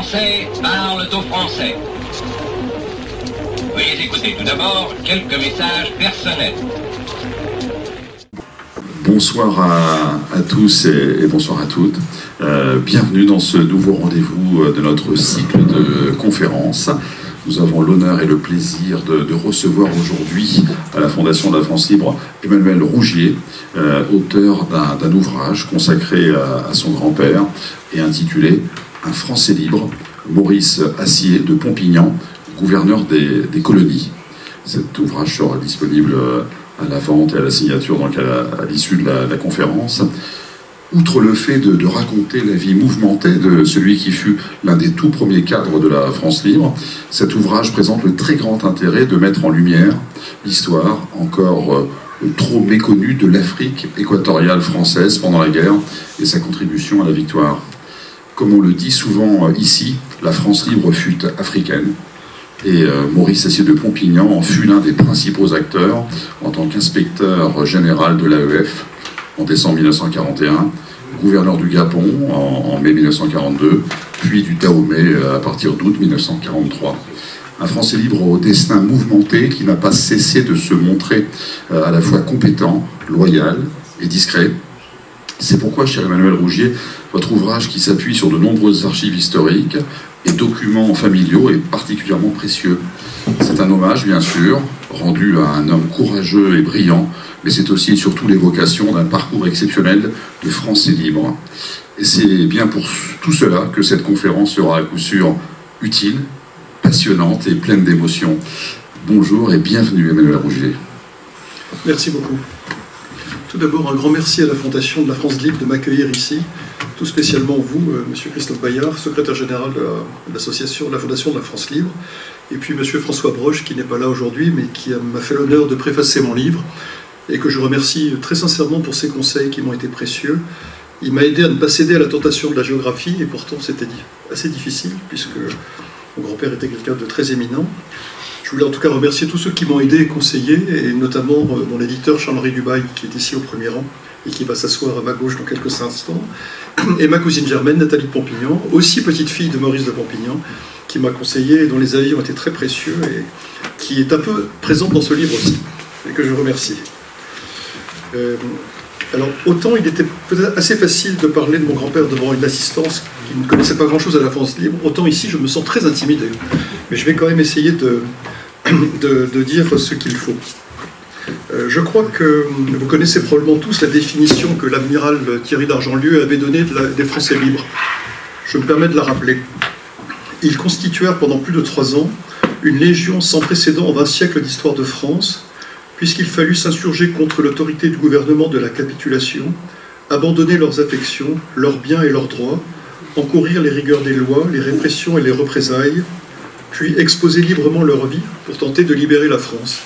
Français parlent aux Français. Veuillez écouter tout d'abord quelques messages personnels. Bonsoir à tous et bonsoir à toutes. Bienvenue dans ce nouveau rendez-vous de notre cycle de conférences. Nous avons l'honneur et le plaisir de recevoir aujourd'hui à la Fondation de la France Libre Emmanuel Rougier, auteur d'un ouvrage consacré à son grand-père et intitulé « Un Français libre, Maurice Assier de Pompignan, gouverneur des colonies ». Cet ouvrage sera disponible à la vente et à la signature donc à l'issue de la conférence. Outre le fait de raconter la vie mouvementée de celui qui fut l'un des tout premiers cadres de la France libre, cet ouvrage présente le très grand intérêt de mettre en lumière l'histoire encore trop méconnue de l'Afrique équatoriale française pendant la guerre et sa contribution à la victoire. Comme on le dit souvent ici, la France libre fut africaine. Et Maurice Assier de Pompignan en fut l'un des principaux acteurs en tant qu'inspecteur général de l'AEF en décembre 1941, gouverneur du Gabon en mai 1942, puis du Dahomey à partir d'août 1943. Un Français libre au destin mouvementé qui n'a pas cessé de se montrer à la fois compétent, loyal et discret. C'est pourquoi, cher Emmanuel Rougier, votre ouvrage qui s'appuie sur de nombreuses archives historiques et documents familiaux est particulièrement précieux. C'est un hommage, bien sûr, rendu à un homme courageux et brillant, mais c'est aussi et surtout l'évocation d'un parcours exceptionnel de Français libres. Et c'est bien pour tout cela que cette conférence sera à coup sûr utile, passionnante et pleine d'émotions. Bonjour et bienvenue Emmanuel Rougier. Merci beaucoup. Tout d'abord, un grand merci à la Fondation de la France Libre de m'accueillir ici, tout spécialement vous, Monsieur Christophe Bayard, secrétaire général de l'association, de la Fondation de la France Libre, et puis Monsieur François Broche, qui n'est pas là aujourd'hui, mais qui m'a fait l'honneur de préfacer mon livre, et que je remercie très sincèrement pour ses conseils qui m'ont été précieux. Il m'a aidé à ne pas céder à la tentation de la géographie, et pourtant c'était assez difficile, puisque mon grand-père était quelqu'un de très éminent. Je voulais en tout cas remercier tous ceux qui m'ont aidé et conseillé, et notamment mon éditeur Charles-Henri Dubail, qui est ici au premier rang, et qui va s'asseoir à ma gauche dans quelques instants, et ma cousine germaine, Nathalie de Pompignan, aussi petite fille de Maurice de Pompignan, qui m'a conseillé, et dont les avis ont été très précieux, et qui est un peu présente dans ce livre aussi, et que je remercie. Alors, autant il était peut-être assez facile de parler de mon grand-père devant une assistance qui ne connaissait pas grand-chose à la France libre, autant ici je me sens très intimidé. Mais je vais quand même essayer de dire ce qu'il faut. Je crois que vous connaissez probablement tous la définition que l'amiral Thierry d'Argentlieu avait donnée des Français libres. Je me permets de la rappeler. Ils constituèrent pendant plus de 3 ans une légion sans précédent en 20 siècles d'histoire de France, puisqu'il fallut s'insurger contre l'autorité du gouvernement de la capitulation, abandonner leurs affections, leurs biens et leurs droits, encourir les rigueurs des lois, les répressions et les représailles, puis exposer librement leur vie pour tenter de libérer la France.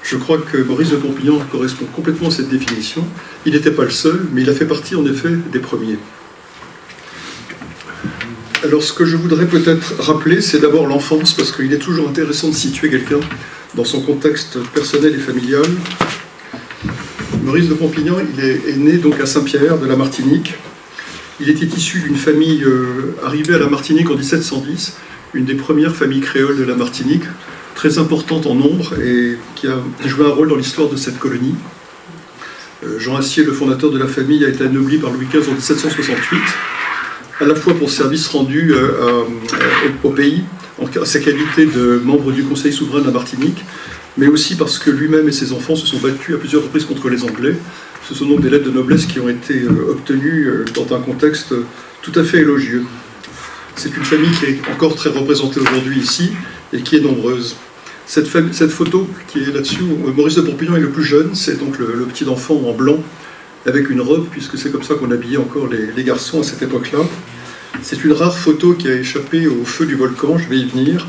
Je crois que Maurice de Pompignan correspond complètement à cette définition. Il n'était pas le seul, mais il a fait partie en effet des premiers. Alors ce que je voudrais peut-être rappeler, c'est d'abord l'enfance, parce qu'il est toujours intéressant de situer quelqu'un dans son contexte personnel et familial. Maurice de Pompignan, il est né donc à Saint-Pierre de la Martinique. Il était issu d'une famille arrivée à la Martinique en 1710, une des premières familles créoles de la Martinique, très importante en nombre et qui a joué un rôle dans l'histoire de cette colonie. Jean Assier, le fondateur de la famille, a été anobli par Louis XV en 1768, à la fois pour service rendu au pays, en sa qualité de membre du Conseil souverain de la Martinique, mais aussi parce que lui-même et ses enfants se sont battus à plusieurs reprises contre les Anglais. Ce sont donc des lettres de noblesse qui ont été obtenues dans un contexte tout à fait élogieux. C'est une famille qui est encore très représentée aujourd'hui ici et qui est nombreuse. Cette photo qui est là-dessus, Maurice de Pompignan est le plus jeune, c'est donc le petit enfant en blanc avec une robe, puisque c'est comme ça qu'on habillait encore les garçons à cette époque-là. C'est une rare photo qui a échappé au feu du volcan, je vais y venir.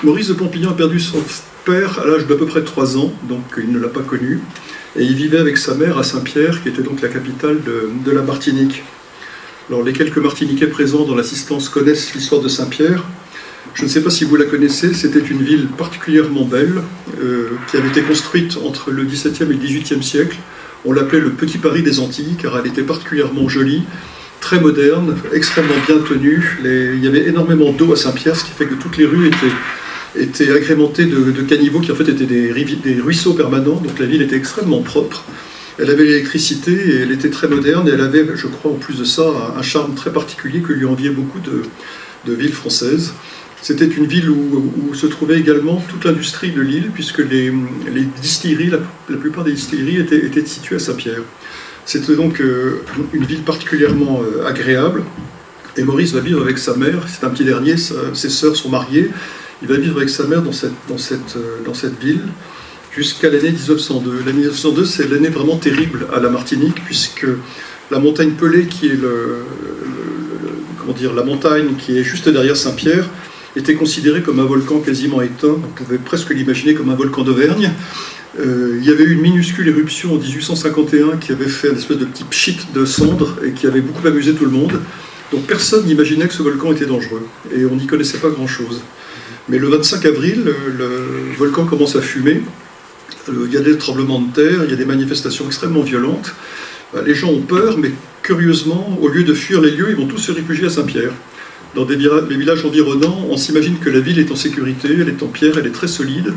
Maurice de Pompignan a perdu son père à l'âge d'à peu près 3 ans, donc il ne l'a pas connu, et il vivait avec sa mère à Saint-Pierre, qui était donc la capitale de la Martinique. Alors les quelques Martiniquais présents dans l'assistance connaissent l'histoire de Saint-Pierre. Je ne sais pas si vous la connaissez, c'était une ville particulièrement belle, qui avait été construite entre le XVIIe et le XVIIIe siècle. On l'appelait le Petit Paris des Antilles, car elle était particulièrement jolie, très moderne, extrêmement bien tenu. Il y avait énormément d'eau à Saint-Pierre, ce qui fait que toutes les rues étaient agrémentées de caniveaux qui en fait étaient des ruisseaux permanents, donc la ville était extrêmement propre. Elle avait l'électricité et elle était très moderne, et elle avait, je crois, en plus de ça, un charme très particulier que lui enviaient beaucoup de villes françaises. C'était une ville où se trouvait également toute l'industrie de l'île, puisque les distilleries, la plupart des distilleries étaient situées à Saint-Pierre. C'était donc une ville particulièrement agréable, et Maurice va vivre avec sa mère, c'est un petit dernier, ses sœurs sont mariées, il va vivre avec sa mère dans cette ville, jusqu'à l'année 1902. L'année 1902, c'est l'année vraiment terrible à la Martinique, puisque la montagne Pelée, qui est la montagne qui est juste derrière Saint-Pierre, était considérée comme un volcan quasiment éteint. On pouvait presque l'imaginer comme un volcan d'Auvergne. Il y avait eu une minuscule éruption en 1851 qui avait fait une espèce de petit pchit de cendres et qui avait beaucoup amusé tout le monde. Donc personne n'imaginait que ce volcan était dangereux et on n'y connaissait pas grand-chose. Mais le 25 avril, le volcan commence à fumer. Il y a des tremblements de terre, il y a des manifestations extrêmement violentes. Les gens ont peur, mais curieusement, au lieu de fuir les lieux, ils vont tous se réfugier à Saint-Pierre. Dans les villages environnants, on s'imagine que la ville est en sécurité, elle est en pierre, elle est très solide.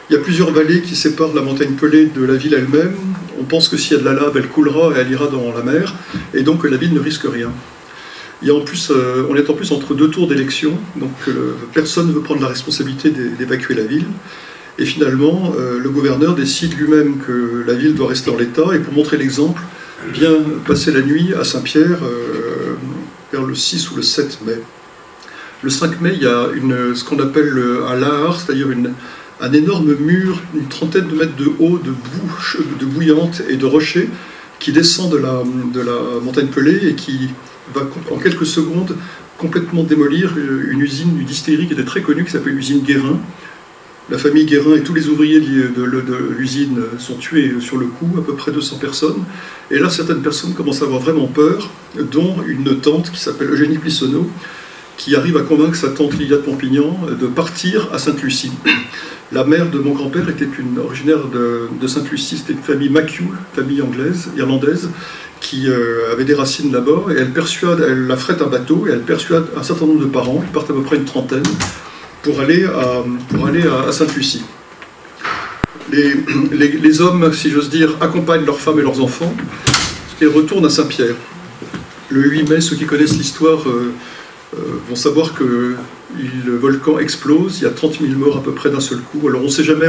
Il y a plusieurs vallées qui séparent la montagne Pelée de la ville elle-même. On pense que s'il y a de la lave, elle coulera et elle ira dans la mer, et donc la ville ne risque rien. On est en plus entre deux tours d'élection, donc personne ne veut prendre la responsabilité d'évacuer la ville. Et finalement, le gouverneur décide lui-même que la ville doit rester en l'état, et pour montrer l'exemple, vient passer la nuit à Saint-Pierre vers le 6 ou le 7 mai. Le 5 mai, il y a ce qu'on appelle un lahar, c'est-à-dire un énorme mur, une trentaine de mètres de haut, de bouillante et de rochers, qui descend de la montagne Pelée et qui va en quelques secondes complètement démolir une usine, une distillerie qui était très connue, qui s'appelle l'usine Guérin. La famille Guérin et tous les ouvriers de l'usine sont tués sur le coup, à peu près 200 personnes. Et là, certaines personnes commencent à avoir vraiment peur, dont une tante qui s'appelle Eugénie Plissonneau, qui arrive à convaincre sa tante Lilia de Pompignan de partir à Sainte-Lucie. La mère de mon grand-père était originaire de Sainte-Lucie, c'était une famille Maciou, famille irlandaise, qui avait des racines là-bas, et elle affrète un bateau, et elle persuade un certain nombre de parents, qui partent à peu près une trentaine, pour aller à Sainte-Lucie. Les hommes, si j'ose dire, accompagnent leurs femmes et leurs enfants, et retournent à Saint-Pierre. Le 8 mai, ceux qui connaissent l'histoire vont savoir que le volcan explose, il y a 30 000 morts à peu près d'un seul coup. Alors on ne sait jamais,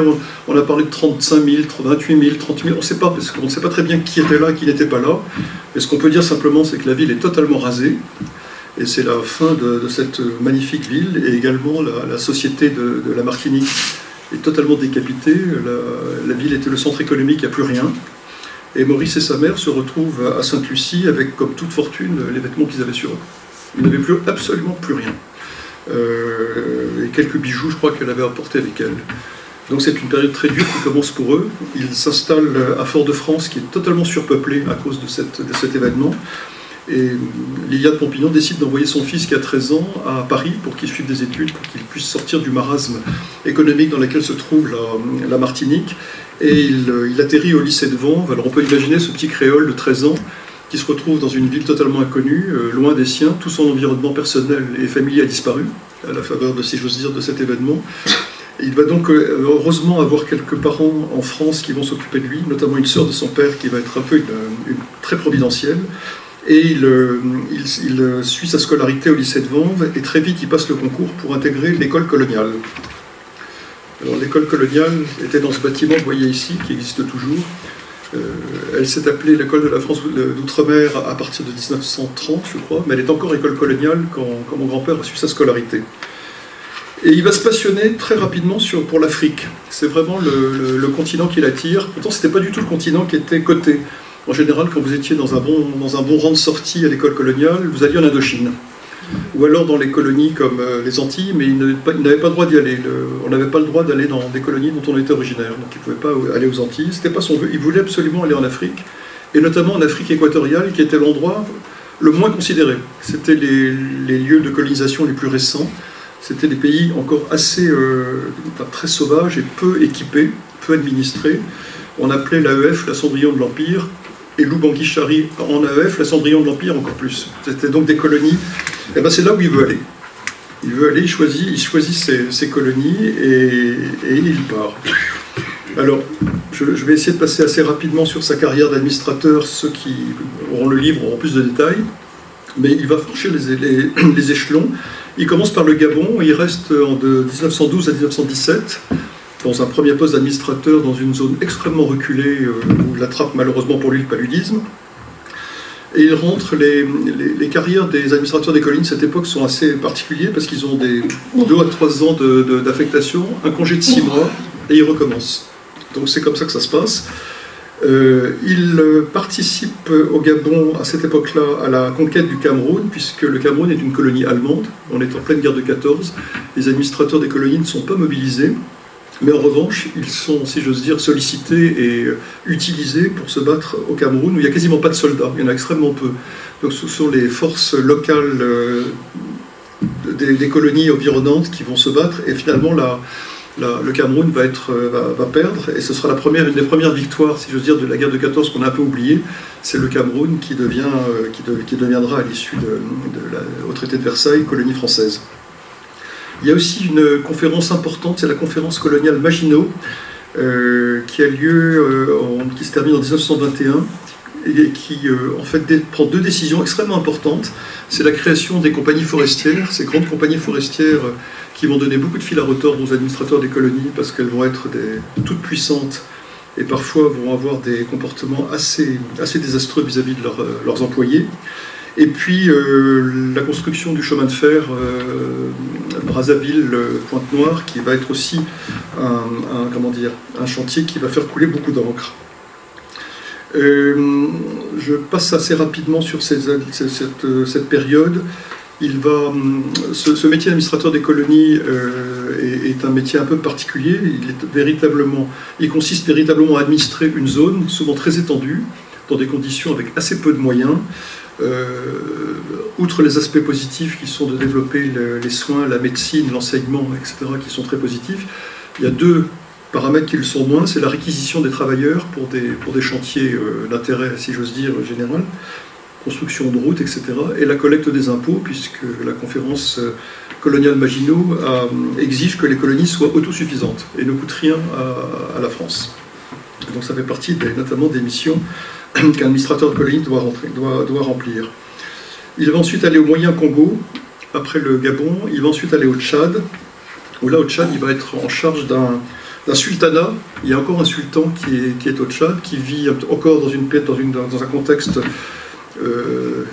on a parlé de 35 000, 28 000, 30 000, on ne sait pas, parce qu'on ne sait pas très bien qui était là, qui n'était pas là. Et ce qu'on peut dire simplement, c'est que la ville est totalement rasée, et c'est la fin de cette magnifique ville, et également la société de la Martinique est totalement décapitée, la ville était le centre économique, il n'y a plus rien. Et Maurice et sa mère se retrouvent à Sainte-Lucie avec, comme toute fortune, les vêtements qu'ils avaient sur eux. Ils n'avaient absolument plus rien. Et quelques bijoux, je crois qu'elle avait apportés avec elle. Donc c'est une période très dure qui commence pour eux. Ils s'installent à Fort-de-France, qui est totalement surpeuplé à cause de cet événement. Et Lilia de Pompignan décide d'envoyer son fils qui a 13 ans à Paris pour qu'il suive des études, pour qu'il puisse sortir du marasme économique dans lequel se trouve la Martinique. Et il atterrit au lycée de Vanves. Alors on peut imaginer ce petit créole de 13 ans qui se retrouve dans une ville totalement inconnue, loin des siens. Tout son environnement personnel et familier a disparu à la faveur, si j'ose dire, de cet événement. Il va donc heureusement avoir quelques parents en France qui vont s'occuper de lui, notamment une sœur de son père qui va être un peu une très providentielle. Et il suit sa scolarité au lycée de Vanves et très vite il passe le concours pour intégrer l'école coloniale. Alors l'école coloniale était dans ce bâtiment que vous voyez ici, qui existe toujours. Elle s'est appelée l'école de la France d'Outre-mer à partir de 1930, je crois, mais elle est encore école coloniale quand mon grand-père a su sa scolarité. Et il va se passionner très rapidement pour l'Afrique. C'est vraiment le continent qui l'attire. Pourtant, ce n'était pas du tout le continent qui était coté. En général, quand vous étiez dans un bon rang de sortie à l'école coloniale, vous alliez en Indochine. Ou alors dans les colonies comme les Antilles, mais il n'avait pas le droit d'y aller. On n'avait pas le droit d'aller dans des colonies dont on était originaire. Donc il ne pouvait pas aller aux Antilles. Ce n'était pas son vœu. Il voulait absolument aller en Afrique. Et notamment en Afrique équatoriale, qui était l'endroit le moins considéré. C'était les lieux de colonisation les plus récents. C'était des pays encore assez très sauvages et peu équipés, peu administrés. On appelait l'AEF la Cendrillon de l'Empire. et Lubangui-Chari en AEF, la Cendrillon de l'Empire encore plus. C'était donc des colonies. Et ben c'est là où il veut aller. Il veut aller, il choisit ses colonies et il part. Alors, je vais essayer de passer assez rapidement sur sa carrière d'administrateur. Ceux qui auront le livre auront plus de détails. Mais il va franchir les échelons. Il commence par le Gabon, il reste de 1912 à 1917 dans un premier poste d'administrateur dans une zone extrêmement reculée où il attrape malheureusement pour lui le paludisme. Et il rentre, les carrières des administrateurs des colonies de cette époque sont assez particulières parce qu'ils ont 2 à 3 ans d'affectation, un congé de 6 mois et ils recommencent. Donc c'est comme ça que ça se passe. Il participe au Gabon à cette époque-là à la conquête du Cameroun, puisque le Cameroun est une colonie allemande. On est en pleine guerre de 14. Les administrateurs des colonies ne sont pas mobilisés, mais en revanche, ils sont, si j'ose dire, sollicités et utilisés pour se battre au Cameroun, où il n'y a quasiment pas de soldats, il y en a extrêmement peu. Donc ce sont les forces locales des colonies environnantes qui vont se battre, et finalement le Cameroun va perdre, et ce sera une des premières victoires, si j'ose dire, de la guerre de 14 qu'on a un peu oublié. C'est le Cameroun qui deviendra à l'issue au traité de Versailles, colonie française. Il y a aussi une conférence importante, c'est la conférence coloniale Maginot, qui a lieu, qui se termine en 1921, et qui en fait prend 2 décisions extrêmement importantes. C'est la création des compagnies forestières, ces grandes compagnies forestières qui vont donner beaucoup de fil à retordre aux administrateurs des colonies parce qu'elles vont être toutes puissantes et parfois vont avoir des comportements assez désastreux vis-à-vis de leurs employés. Et puis la construction du chemin de fer Brazzaville-Pointe-Noire, qui va être aussi un chantier qui va faire couler beaucoup d'encre. Je passe assez rapidement sur cette période. Ce métier d'administrateur des colonies est un métier un peu particulier. Il consiste véritablement à administrer une zone, souvent très étendue, dans des conditions avec assez peu de moyens. Outre les aspects positifs qui sont de développer les soins, la médecine, l'enseignement, etc., qui sont très positifs, il y a 2 paramètres qui le sont moins, c'est la réquisition des travailleurs pour des chantiers d'intérêt, si j'ose dire, général, construction de routes, etc., et la collecte des impôts, puisque la conférence coloniale Maginot exige que les colonies soient autosuffisantes et ne coûtent rien à la France. Donc ça fait partie notamment des missions qu'un administrateur de colonie doit remplir. Il va ensuite aller au Moyen-Congo, après le Gabon. Il va ensuite aller au Tchad, où là, au Tchad, il va être en charge d'un sultanat. Il y a encore un sultan qui est au Tchad, qui vit encore dans un contexte,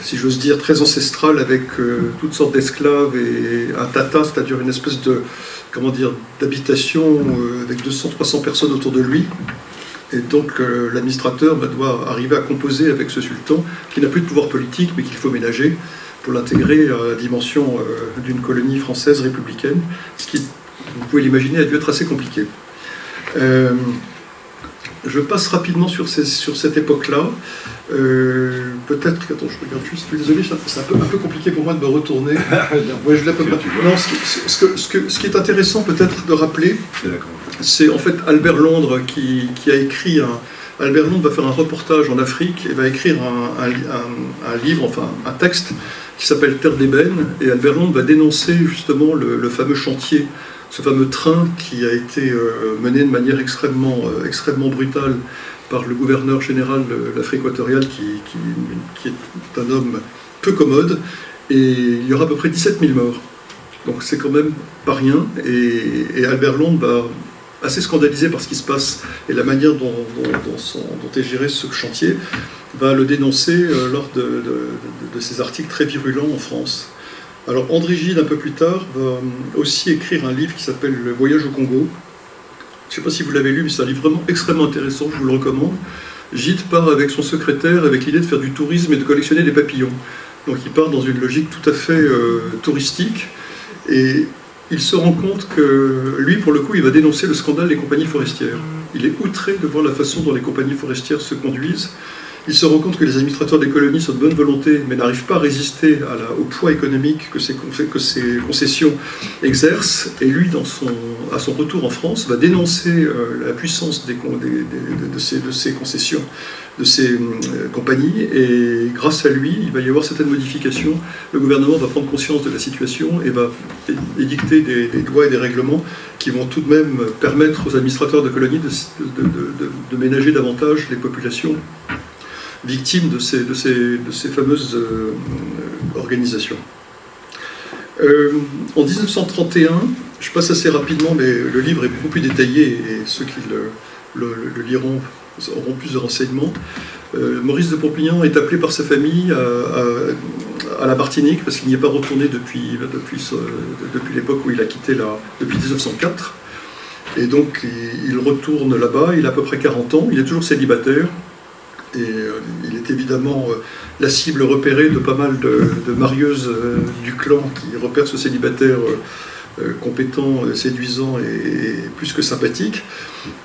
si j'ose dire, très ancestral, avec toutes sortes d'esclaves et un tata, c'est-à-dire une espèce d'habitation avec 200-300 personnes autour de lui. Et donc l'administrateur doit arriver à composer avec ce sultan, qui n'a plus de pouvoir politique, mais qu'il faut ménager pour l'intégrer à la dimension d'une colonie française républicaine, ce qui, vous pouvez l'imaginer, a dû être assez compliqué. Je passe rapidement sur cette époque-là. Peut-être, attends, je regarde juste, je suis désolé, c'est un peu compliqué pour moi de me retourner. Ouais, je l'ai pas. Non, ce qui est intéressant peut-être de rappeler, c'est en fait Albert Londres qui a écrit Albert Londres va faire un reportage en Afrique et va écrire un livre, enfin un texte qui s'appelle Terre d'ébène, et Albert Londres va dénoncer justement le fameux chantier, ce fameux train qui a été mené de manière extrêmement brutale par le gouverneur général de l'Afrique équatoriale, qui est un homme peu commode, et il y aura à peu près 17 000 morts. Donc c'est quand même pas rien, et Albert Londres va, assez scandalisé par ce qui se passe et la manière dont est géré ce chantier, va le dénoncer lors de ses articles très virulents en France. Alors André Gide, un peu plus tard, va aussi écrire un livre qui s'appelle « Le voyage au Congo ». Je ne sais pas si vous l'avez lu, mais c'est un livre vraiment extrêmement intéressant, je vous le recommande. Gide part avec son secrétaire avec l'idée de faire du tourisme et de collectionner des papillons. Donc il part dans une logique tout à fait touristique, et il se rend compte que lui, pour le coup, il va dénoncer le scandale des compagnies forestières. Il est outré de voir la façon dont les compagnies forestières se conduisent. Il se rend compte que les administrateurs des colonies sont de bonne volonté, mais n'arrivent pas à résister au poids économique que ces concessions exercent. Et lui, à son retour en France, va dénoncer la puissance de ces concessions, de ces compagnies. Et grâce à lui, il va y avoir certaines modifications. Le gouvernement va prendre conscience de la situation et va édicter des lois et des règlements qui vont tout de même permettre aux administrateurs de colonies de ménager davantage les populations victimes de ces fameuses organisations. En 1931, je passe assez rapidement, mais le livre est beaucoup plus détaillé et ceux qui le liront auront plus de renseignements. Maurice de Pompignan est appelé par sa famille à la Martinique parce qu'il n'y est pas retourné depuis l'époque où il a quitté depuis 1904. Et donc il retourne là-bas, il a à peu près 40 ans, il est toujours célibataire. Et il est évidemment la cible repérée de pas mal de marieuses du clan qui repèrent ce célibataire compétent, séduisant et plus que sympathique.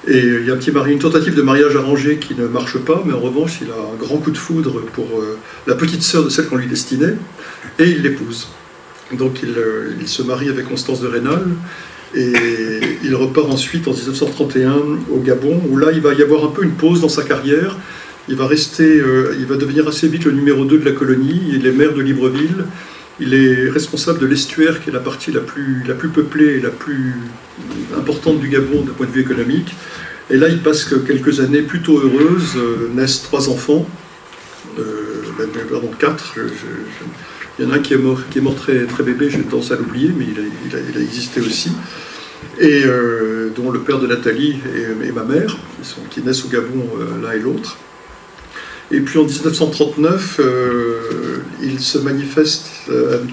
Et il y a une tentative de mariage arrangé qui ne marche pas, mais en revanche, il a un grand coup de foudre pour la petite sœur de celle qu'on lui destinait, et il l'épouse. Donc il se marie avec Constance de Rênal, et il repart ensuite en 1931 au Gabon, où là il va y avoir un peu une pause dans sa carrière. Il va devenir assez vite le numéro 2 de la colonie, il est maire de Libreville, il est responsable de l'estuaire qui est la partie la plus peuplée et la plus importante du Gabon d'un point de vue économique. Et là il passe quelques années plutôt heureuses, naissent 3 enfants, pardon 4, il y en a un qui est mort très, très bébé, j'ai tendance à l'oublier, mais il a existé aussi. Et dont le père de Nathalie et ma mère, qui naissent au Gabon l'un et l'autre. Et puis en 1939, il se manifeste,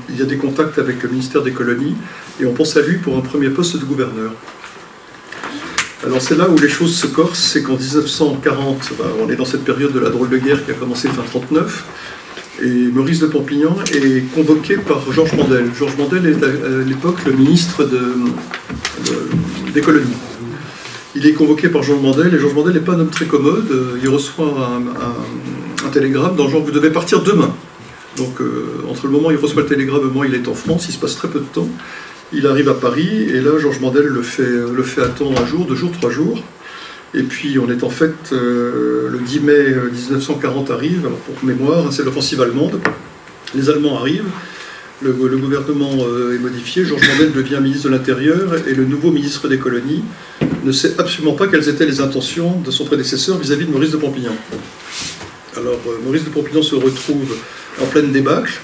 il y a des contacts avec le ministère des colonies, et on pense à lui pour un premier poste de gouverneur. Alors c'est là où les choses se corsent, c'est qu'en 1940, on est dans cette période de la drôle de guerre qui a commencé fin 1939, et Maurice de Pompignan est convoqué par Georges Mandel. Georges Mandel est à l'époque le ministre des colonies. Il est convoqué par Georges Mandel, et Georges Mandel n'est pas un homme très commode. Il reçoit un télégramme dans le genre « Vous devez partir demain ». Donc entre le moment où il reçoit le télégramme et le moment où il est en France, il se passe très peu de temps. Il arrive à Paris, et là Georges Mandel le fait attendre 1 jour, 2 jours, 3 jours. Et puis on est en fait, le 10 mai 1940 arrive, alors pour mémoire, c'est l'offensive allemande. Les Allemands arrivent. Le gouvernement est modifié, Georges Mandel devient ministre de l'Intérieur et le nouveau ministre des colonies ne sait absolument pas quelles étaient les intentions de son prédécesseur vis-à-vis de Maurice de Pompignan. Alors Maurice de Pompignan se retrouve en pleine débâcle,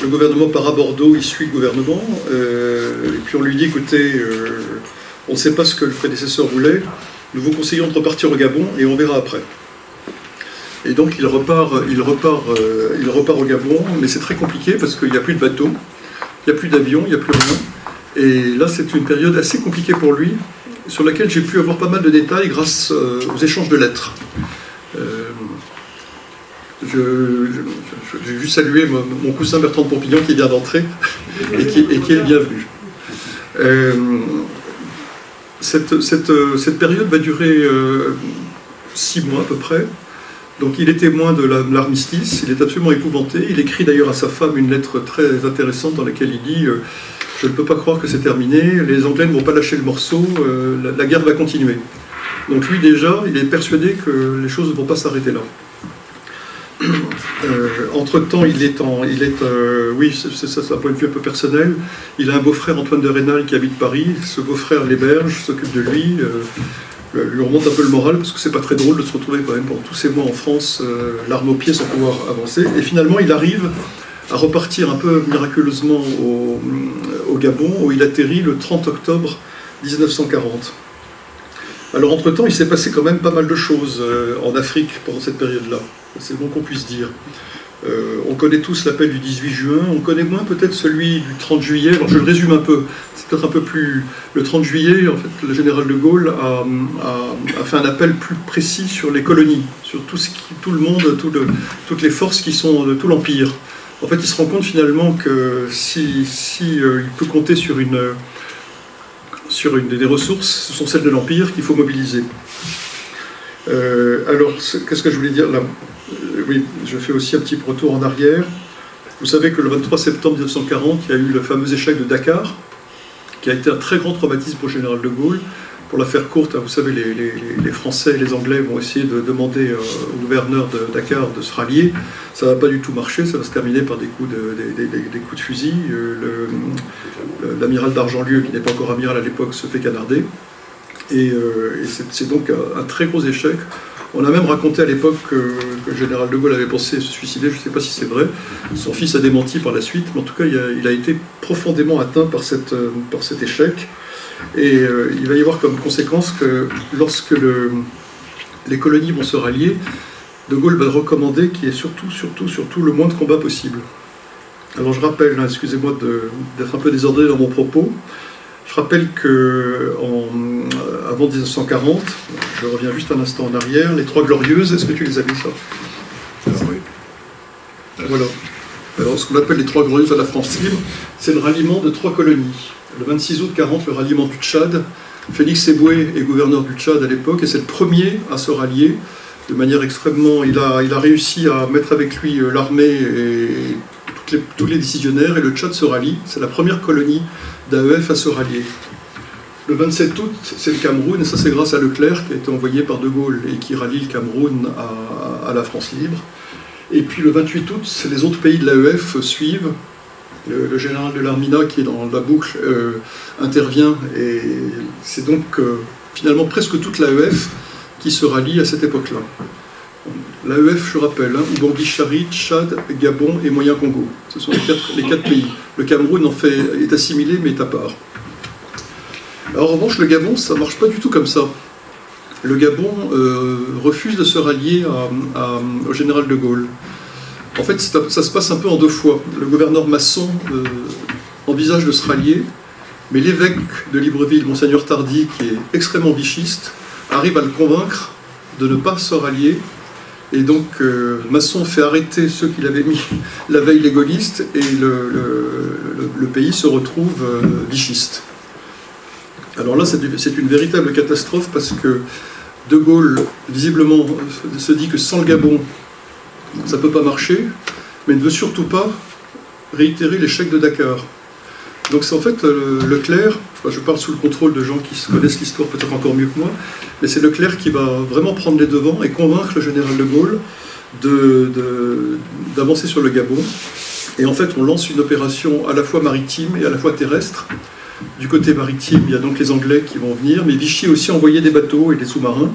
le gouvernement part à Bordeaux, il suit le gouvernement, et puis on lui dit écoutez, on ne sait pas ce que le prédécesseur voulait, nous vous conseillons de repartir au Gabon et on verra après. Et donc il repart au Gabon, mais c'est très compliqué parce qu'il n'y a plus de bateau, il n'y a plus d'avion, il n'y a plus rien. Et là c'est une période assez compliquée pour lui, sur laquelle j'ai pu avoir pas mal de détails grâce aux échanges de lettres. J'ai juste salué mon cousin Bertrand de Pompignan qui vient d'entrer et qui est le bienvenu. Cette période va durer 6 mois à peu près. Donc il est témoin de l'armistice, il est absolument épouvanté. Il écrit d'ailleurs à sa femme une lettre très intéressante dans laquelle il dit « Je ne peux pas croire que c'est terminé, les Anglais ne vont pas lâcher le morceau, la guerre va continuer. » Donc lui déjà, il est persuadé que les choses ne vont pas s'arrêter là. Entre-temps, oui, c'est ça, c'est un point de vue un peu personnel. Il a un beau-frère, Antoine de Rênal, qui habite Paris. Ce beau-frère l'héberge, s'occupe de lui, lui remonte un peu le moral, parce que c'est pas très drôle de se retrouver quand même pendant tous ces mois en France, l'arme au pied sans pouvoir avancer. Et finalement, il arrive à repartir un peu miraculeusement au Gabon, où il atterrit le 30 octobre 1940. Alors entre-temps, il s'est passé quand même pas mal de choses en Afrique pendant cette période-là. C'est le moins qu'on puisse dire. On connaît tous l'appel du 18 juin, on connaît moins peut-être celui du 30 juillet. Alors je le résume un peu, c'est peut-être un peu plus... Le 30 juillet, en fait, le général de Gaulle a fait un appel plus précis sur les colonies, sur tout le monde, toutes les forces qui sont de tout l'Empire. En fait, il se rend compte finalement que si il peut compter sur des ressources, ce sont celles de l'Empire qu'il faut mobiliser. Alors, qu'est-ce que je voulais dire là ? oui, je fais aussi un petit retour en arrière. Vous savez que le 23 septembre 1940, il y a eu le fameux échec de Dakar, qui a été un très grand traumatisme pour le général de Gaulle. Pour la faire courte, vous savez, les Français et les Anglais vont essayer de demander au gouverneur de Dakar de se rallier. Ça ne va pas du tout marcher, ça va se terminer par des coups de fusil. L'amiral d'Argentlieu, qui n'est pas encore amiral à l'époque, se fait canarder. Et c'est donc un très gros échec. On a même raconté à l'époque que le général de Gaulle avait pensé se suicider, je ne sais pas si c'est vrai. Son fils a démenti par la suite, mais en tout cas, il a été profondément atteint par cet échec. Et il va y avoir comme conséquence que lorsque les colonies vont se rallier, de Gaulle va recommander qu'il y ait surtout le moins de combats possible. Alors je rappelle, hein, excusez-moi d'être un peu désordonné dans mon propos, je rappelle qu'avant 1940, je reviens juste un instant en arrière, les Trois Glorieuses, est-ce que tu les as mis ça? Oui. Voilà. Alors ce qu'on appelle les Trois Glorieuses à la France libre, c'est le ralliement de 3 colonies. Le 26 août 40, le ralliement du Tchad. Félix Éboué est gouverneur du Tchad à l'époque et c'est le premier à se rallier de manière extrêmement... Il a réussi à mettre avec lui l'armée et tous les décisionnaires et le Tchad se rallie. C'est la première colonie d'AEF à se rallier. Le 27 août, c'est le Cameroun et ça c'est grâce à Leclerc qui a été envoyé par De Gaulle et qui rallie le Cameroun à la France libre. Et puis le 28 août, les autres pays de l'AEF suivent. Le général de l'Armina, qui est dans la boucle, intervient, et c'est donc finalement presque toute l'AEF qui se rallie à cette époque-là. L'AEF, je rappelle, hein, Oubangui-Chari, Tchad, Gabon et Moyen-Congo. Ce sont les quatre pays. Le Cameroun est assimilé, mais est à part. Alors, en revanche, le Gabon, ça ne marche pas du tout comme ça. Le Gabon refuse de se rallier au général de Gaulle. En fait, ça se passe un peu en 2 fois. Le gouverneur Masson envisage de se rallier, mais l'évêque de Libreville, Monseigneur Tardy, qui est extrêmement vichiste, arrive à le convaincre de ne pas se rallier. Et donc, Masson fait arrêter ceux qu'il avait mis la veille les gaullistes, et le pays se retrouve vichiste. Alors là, c'est une véritable catastrophe, parce que De Gaulle, visiblement, se dit que sans le Gabon, ça ne peut pas marcher, mais ne veut surtout pas réitérer l'échec de Dakar. Donc c'est en fait Leclerc, je parle sous le contrôle de gens qui connaissent l'histoire peut-être encore mieux que moi, mais c'est Leclerc qui va vraiment prendre les devants et convaincre le général de Gaulle d'avancer sur le Gabon. Et en fait on lance une opération à la fois maritime et à la fois terrestre. Du côté maritime, il y a donc les Anglais qui vont venir, mais Vichy a aussi envoyé des bateaux et des sous-marins.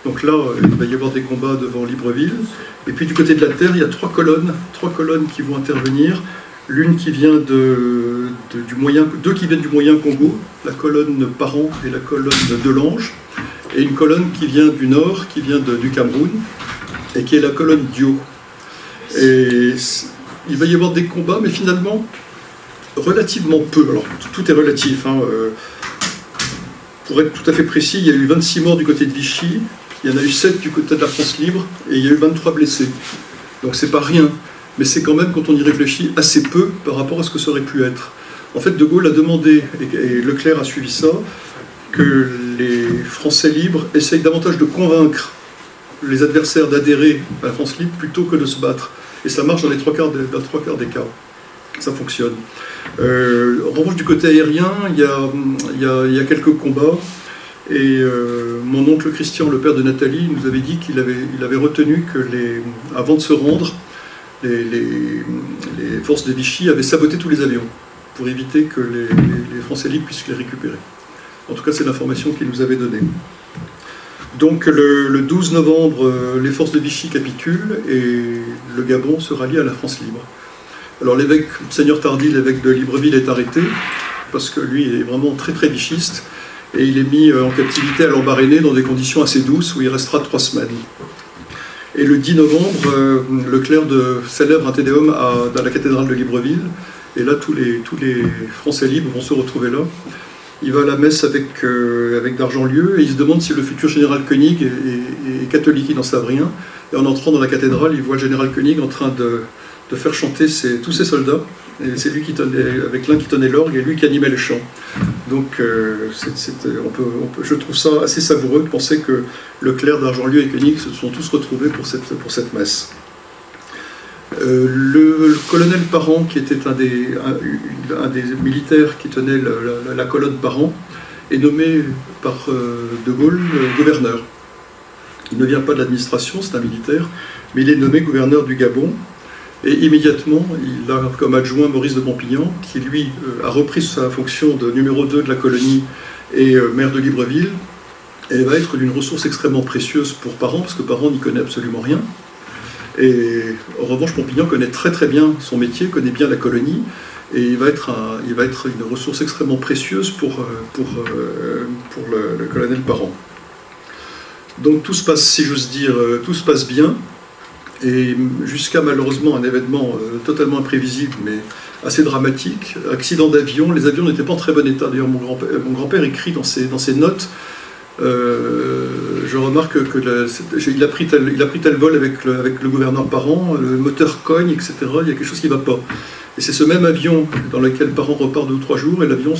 Donc là, il va y avoir des combats devant Libreville. Et puis du côté de la terre, il y a 3 colonnes qui vont intervenir. L'une qui vient deux qui viennent du Moyen-Congo, la colonne Parent et la colonne Delange, et une colonne qui vient du nord, qui vient du Cameroun, et qui est la colonne Dio. Et il va y avoir des combats, mais finalement, relativement peu. Alors, tout est relatif, hein. Pour être tout à fait précis, il y a eu 26 morts du côté de Vichy, il y en a eu 7 du côté de la France libre, et il y a eu 23 blessés. Donc c'est pas rien, mais c'est quand même, quand on y réfléchit, assez peu par rapport à ce que ça aurait pu être. En fait, De Gaulle a demandé, et Leclerc a suivi ça, que les Français libres essayent davantage de convaincre les adversaires d'adhérer à la France libre plutôt que de se battre. Et ça marche dans les 3 quarts des cas. Ça fonctionne. En revanche, du côté aérien, il y a quelques combats. Et mon oncle Christian, le père de Nathalie, nous avait dit qu'il avait retenu que, avant de se rendre, les forces de Vichy avaient saboté tous les avions pour éviter que les Français libres puissent les récupérer. En tout cas, c'est l'information qu'il nous avait donnée. Donc le 12 novembre, les forces de Vichy capitulent et le Gabon se rallie à la France libre. Alors l'évêque, Monseigneur Tardy, l'évêque de Libreville, est arrêté, parce que lui il est vraiment très très vichiste, et il est mis en captivité à Lambaréné dans des conditions assez douces, où il restera 3 semaines. Et le 10 novembre, Leclerc célèbre un Tédéum dans la cathédrale de Libreville, et là tous les Français libres vont se retrouver là. Il va à la messe avec d'Argentlieu, et il se demande si le futur général Koenig est catholique, il n'en savent rien. Et en entrant dans la cathédrale, il voit le général Koenig en train de faire chanter tous ses soldats, et c'est lui avec l'un qui tenait l'orgue et lui qui animait les chants. Donc je trouve ça assez savoureux de penser que Leclerc, d'Argentlieu et Koenig se sont tous retrouvés pour cette messe. Le colonel Parent, qui était un des militaires qui tenait la colonne Parent, est nommé par De Gaulle gouverneur. Il ne vient pas de l'administration, c'est un militaire, mais il est nommé gouverneur du Gabon. Et immédiatement, il a comme adjoint Maurice de Pompignan, qui lui a repris sa fonction de numéro 2 de la colonie et maire de Libreville, et va être d'une ressource extrêmement précieuse pour Parent, parce que Parent n'y connaît absolument rien. Et en revanche, Pompignan connaît très très bien son métier, connaît bien la colonie, et il va être une ressource extrêmement précieuse pour le colonel Parent. Donc tout se passe, si j'ose dire, tout se passe bien, et jusqu'à malheureusement un événement totalement imprévisible, mais assez dramatique, accident d'avion. Les avions n'étaient pas en très bon état. D'ailleurs, mon grand-père écrit dans ses notes, je remarque qu'il a pris tel vol avec le gouverneur Parent, le moteur cogne, etc. Il y a quelque chose qui ne va pas. Et c'est ce même avion dans lequel Parent repart 2 ou 3 jours, et l'avion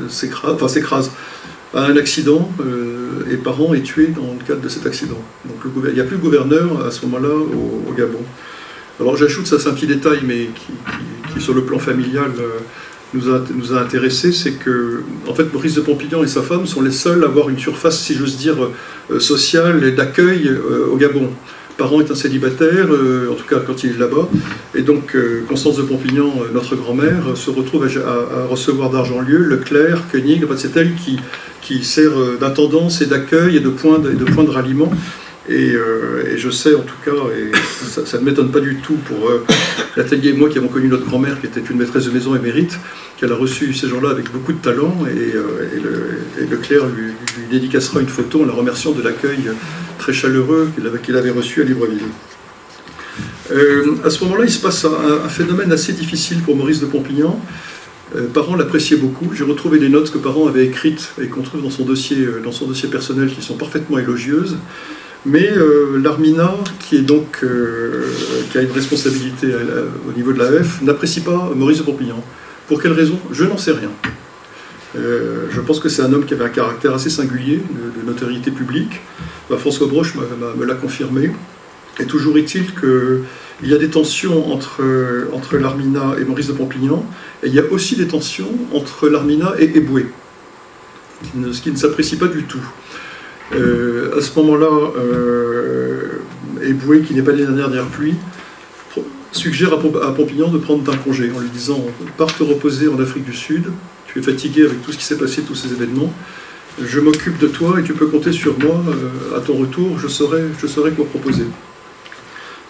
s'écrase. Un accident, et Parent est tué dans le cadre de cet accident. Donc il n'y a plus de gouverneur à ce moment-là au Gabon. Alors j'ajoute, ça c'est un petit détail, mais qui sur le plan familial nous a intéressés, c'est que en fait Maurice de Pompignan et sa femme sont les seuls à avoir une surface, si j'ose dire, sociale et d'accueil au Gabon. Parent est un célibataire, en tout cas quand il est là-bas, et donc Constance de Pompignan, notre grand-mère, se retrouve à recevoir d'Argentlieu, Leclerc, Koenig. En fait, c'est elle qui sert d'intendance et d'accueil et de point de ralliement. Et je sais en tout cas, et ça ne m'étonne pas du tout pour l'atelier et moi qui avons connu notre grand-mère, qui était une maîtresse de maison émérite, qu'elle a reçu ces gens-là avec beaucoup de talent, et Leclerc lui dédicacera une photo en la remerciant de l'accueil très chaleureux qu'il avait reçu à Libreville. À ce moment-là, il se passe un phénomène assez difficile pour Maurice de Pompignan. Parent l'appréciait beaucoup. J'ai retrouvé des notes que Parent avait écrites et qu'on trouve dans son dossier personnel, qui sont parfaitement élogieuses. Mais l'Armina, qui a une responsabilité au niveau de l'AF, n'apprécie pas Maurice de Pompignan. Pour quelle raison? Je n'en sais rien. Je pense que c'est un homme qui avait un caractère assez singulier, de notoriété publique. François Broche me l'a confirmé. Et toujours est-il qu'il y a des tensions entre l'Armina et Maurice de Pompignan, et il y a aussi des tensions entre l'Armina et Eboué, ce qui ne s'apprécie pas du tout. À ce moment-là, Eboué, qui n'est pas né d'un dernière pluie, suggère à Pompignan de prendre un congé en lui disant « Pars te reposer en Afrique du Sud, tu es fatigué avec tout ce qui s'est passé, tous ces événements, je m'occupe de toi et tu peux compter sur moi, à ton retour, je saurai quoi proposer. »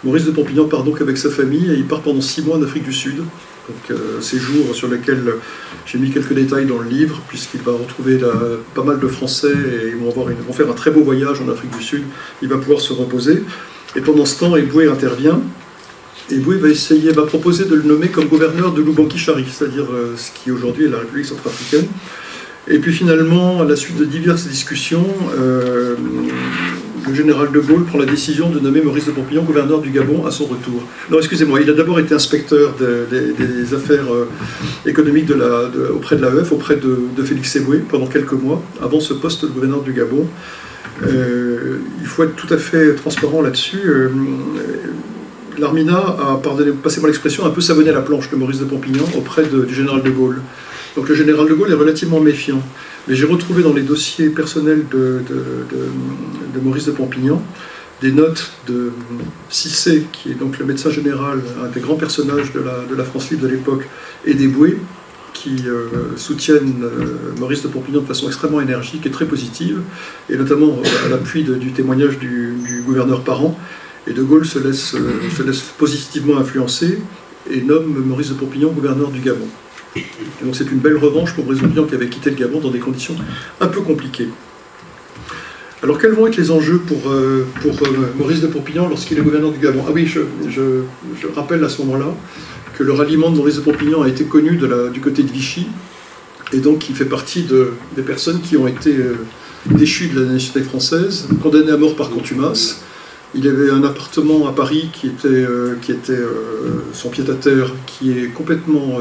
Maurice de Pompignan part donc avec sa famille et il part pendant 6 mois en Afrique du Sud. Donc séjour sur lequel j'ai mis quelques détails dans le livre, puisqu'il va retrouver pas mal de Français et ils vont faire un très beau voyage en Afrique du Sud. Il va pouvoir se reposer. Et pendant ce temps, Eboué intervient. Eboué va proposer de le nommer comme gouverneur de Lubangui-Chari, c'est-à-dire ce qui aujourd'hui est la République centrafricaine. Et puis finalement, à la suite de diverses discussions, le général de Gaulle prend la décision de nommer Maurice de Pompignan gouverneur du Gabon à son retour. Non, excusez-moi, il a d'abord été inspecteur des affaires économiques auprès de l'AEF, auprès de Félix Eboué, pendant quelques mois, avant ce poste de gouverneur du Gabon. Il faut être tout à fait transparent là-dessus. L'Armina a, passez-moi l'expression, un peu savonné la planche de Maurice de Pompignan auprès du général de Gaulle. Donc le général de Gaulle est relativement méfiant. Mais j'ai retrouvé dans les dossiers personnels de Maurice de Pompignan des notes de Cissé, qui est donc le médecin général, un des grands personnages de la France libre de l'époque, et d'Eboué, qui soutiennent Maurice de Pompignan de façon extrêmement énergique et très positive, et notamment à l'appui du témoignage du gouverneur Parent. Et de Gaulle se laisse positivement influencer et nomme Maurice de Pompignan gouverneur du Gabon. Et donc c'est une belle revanche pour Maurice de Pompignan qui avait quitté le Gabon dans des conditions un peu compliquées. Alors quels vont être les enjeux pour Maurice de Pompignan lorsqu'il est gouverneur du Gabon? Ah oui, je rappelle à ce moment-là que le ralliement de Maurice de Pompignan a été connu du côté de Vichy, et donc il fait partie des personnes qui ont été déchues de la nationalité française, condamnées à mort par contumace. Il avait un appartement à Paris qui était son pied-à-terre, qui est complètement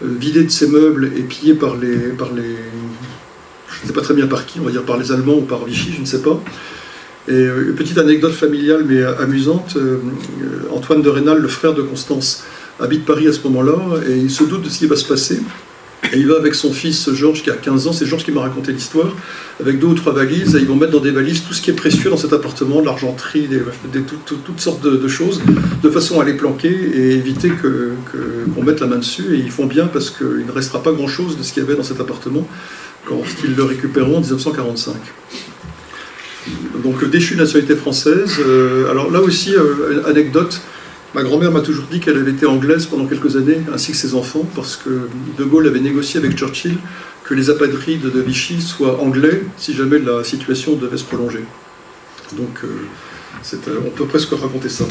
vidé de ses meubles et pillé par les je ne sais pas très bien par qui, on va dire par les Allemands ou par Vichy, je ne sais pas. Et une petite anecdote familiale mais amusante, Antoine de Rênal, le frère de Constance, habite Paris à ce moment-là et il se doute de ce qui va se passer. Et il va avec son fils Georges qui a 15 ans, c'est Georges qui m'a raconté l'histoire, avec 2 ou 3 valises, et ils vont mettre dans des valises tout ce qui est précieux dans cet appartement, de l'argenterie, toutes sortes de choses, de façon à les planquer et éviter qu'on mette la main dessus. Et ils font bien parce qu'il ne restera pas grand-chose de ce qu'il y avait dans cet appartement quand ils le récupéreront en 1945. Donc déchu de nationalité française. Alors là aussi, anecdote, ma grand-mère m'a toujours dit qu'elle avait été anglaise pendant quelques années, ainsi que ses enfants, parce que De Gaulle avait négocié avec Churchill que les apatrides de Vichy soient anglais si jamais la situation devait se prolonger. Donc on peut presque raconter ça.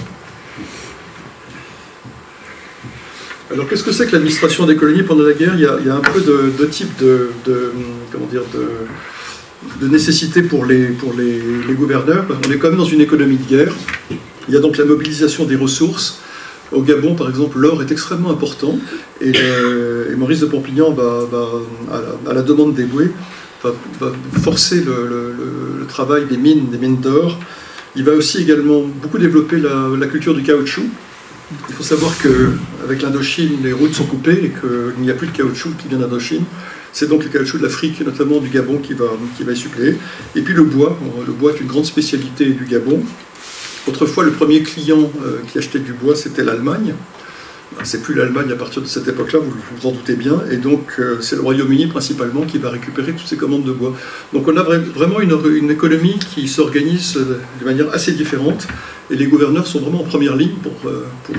Alors qu'est-ce que c'est que l'administration des colonies pendant la guerre? Il y a un peu de type de nécessité pour les gouverneurs. On est quand même dans une économie de guerre. Il y a donc la mobilisation des ressources. Au Gabon, par exemple, l'or est extrêmement important. Et Maurice de Pompignan, à la demande des Boués, va forcer le travail des mines d'or. Il va aussi également beaucoup développer la culture du caoutchouc. Il faut savoir qu'avec l'Indochine, les routes sont coupées et qu'il n'y a plus de caoutchouc qui vient d'Indochine. C'est donc le caoutchouc de l'Afrique, notamment du Gabon, qui va y suppléer. Et puis le bois. Le bois est une grande spécialité du Gabon. Autrefois, le premier client qui achetait du bois, c'était l'Allemagne. C'est plus l'Allemagne à partir de cette époque-là, vous vous en doutez bien. Et donc, c'est le Royaume-Uni principalement qui va récupérer toutes ces commandes de bois. Donc, on a vraiment une économie qui s'organise de manière assez différente. Et les gouverneurs sont vraiment en première ligne pour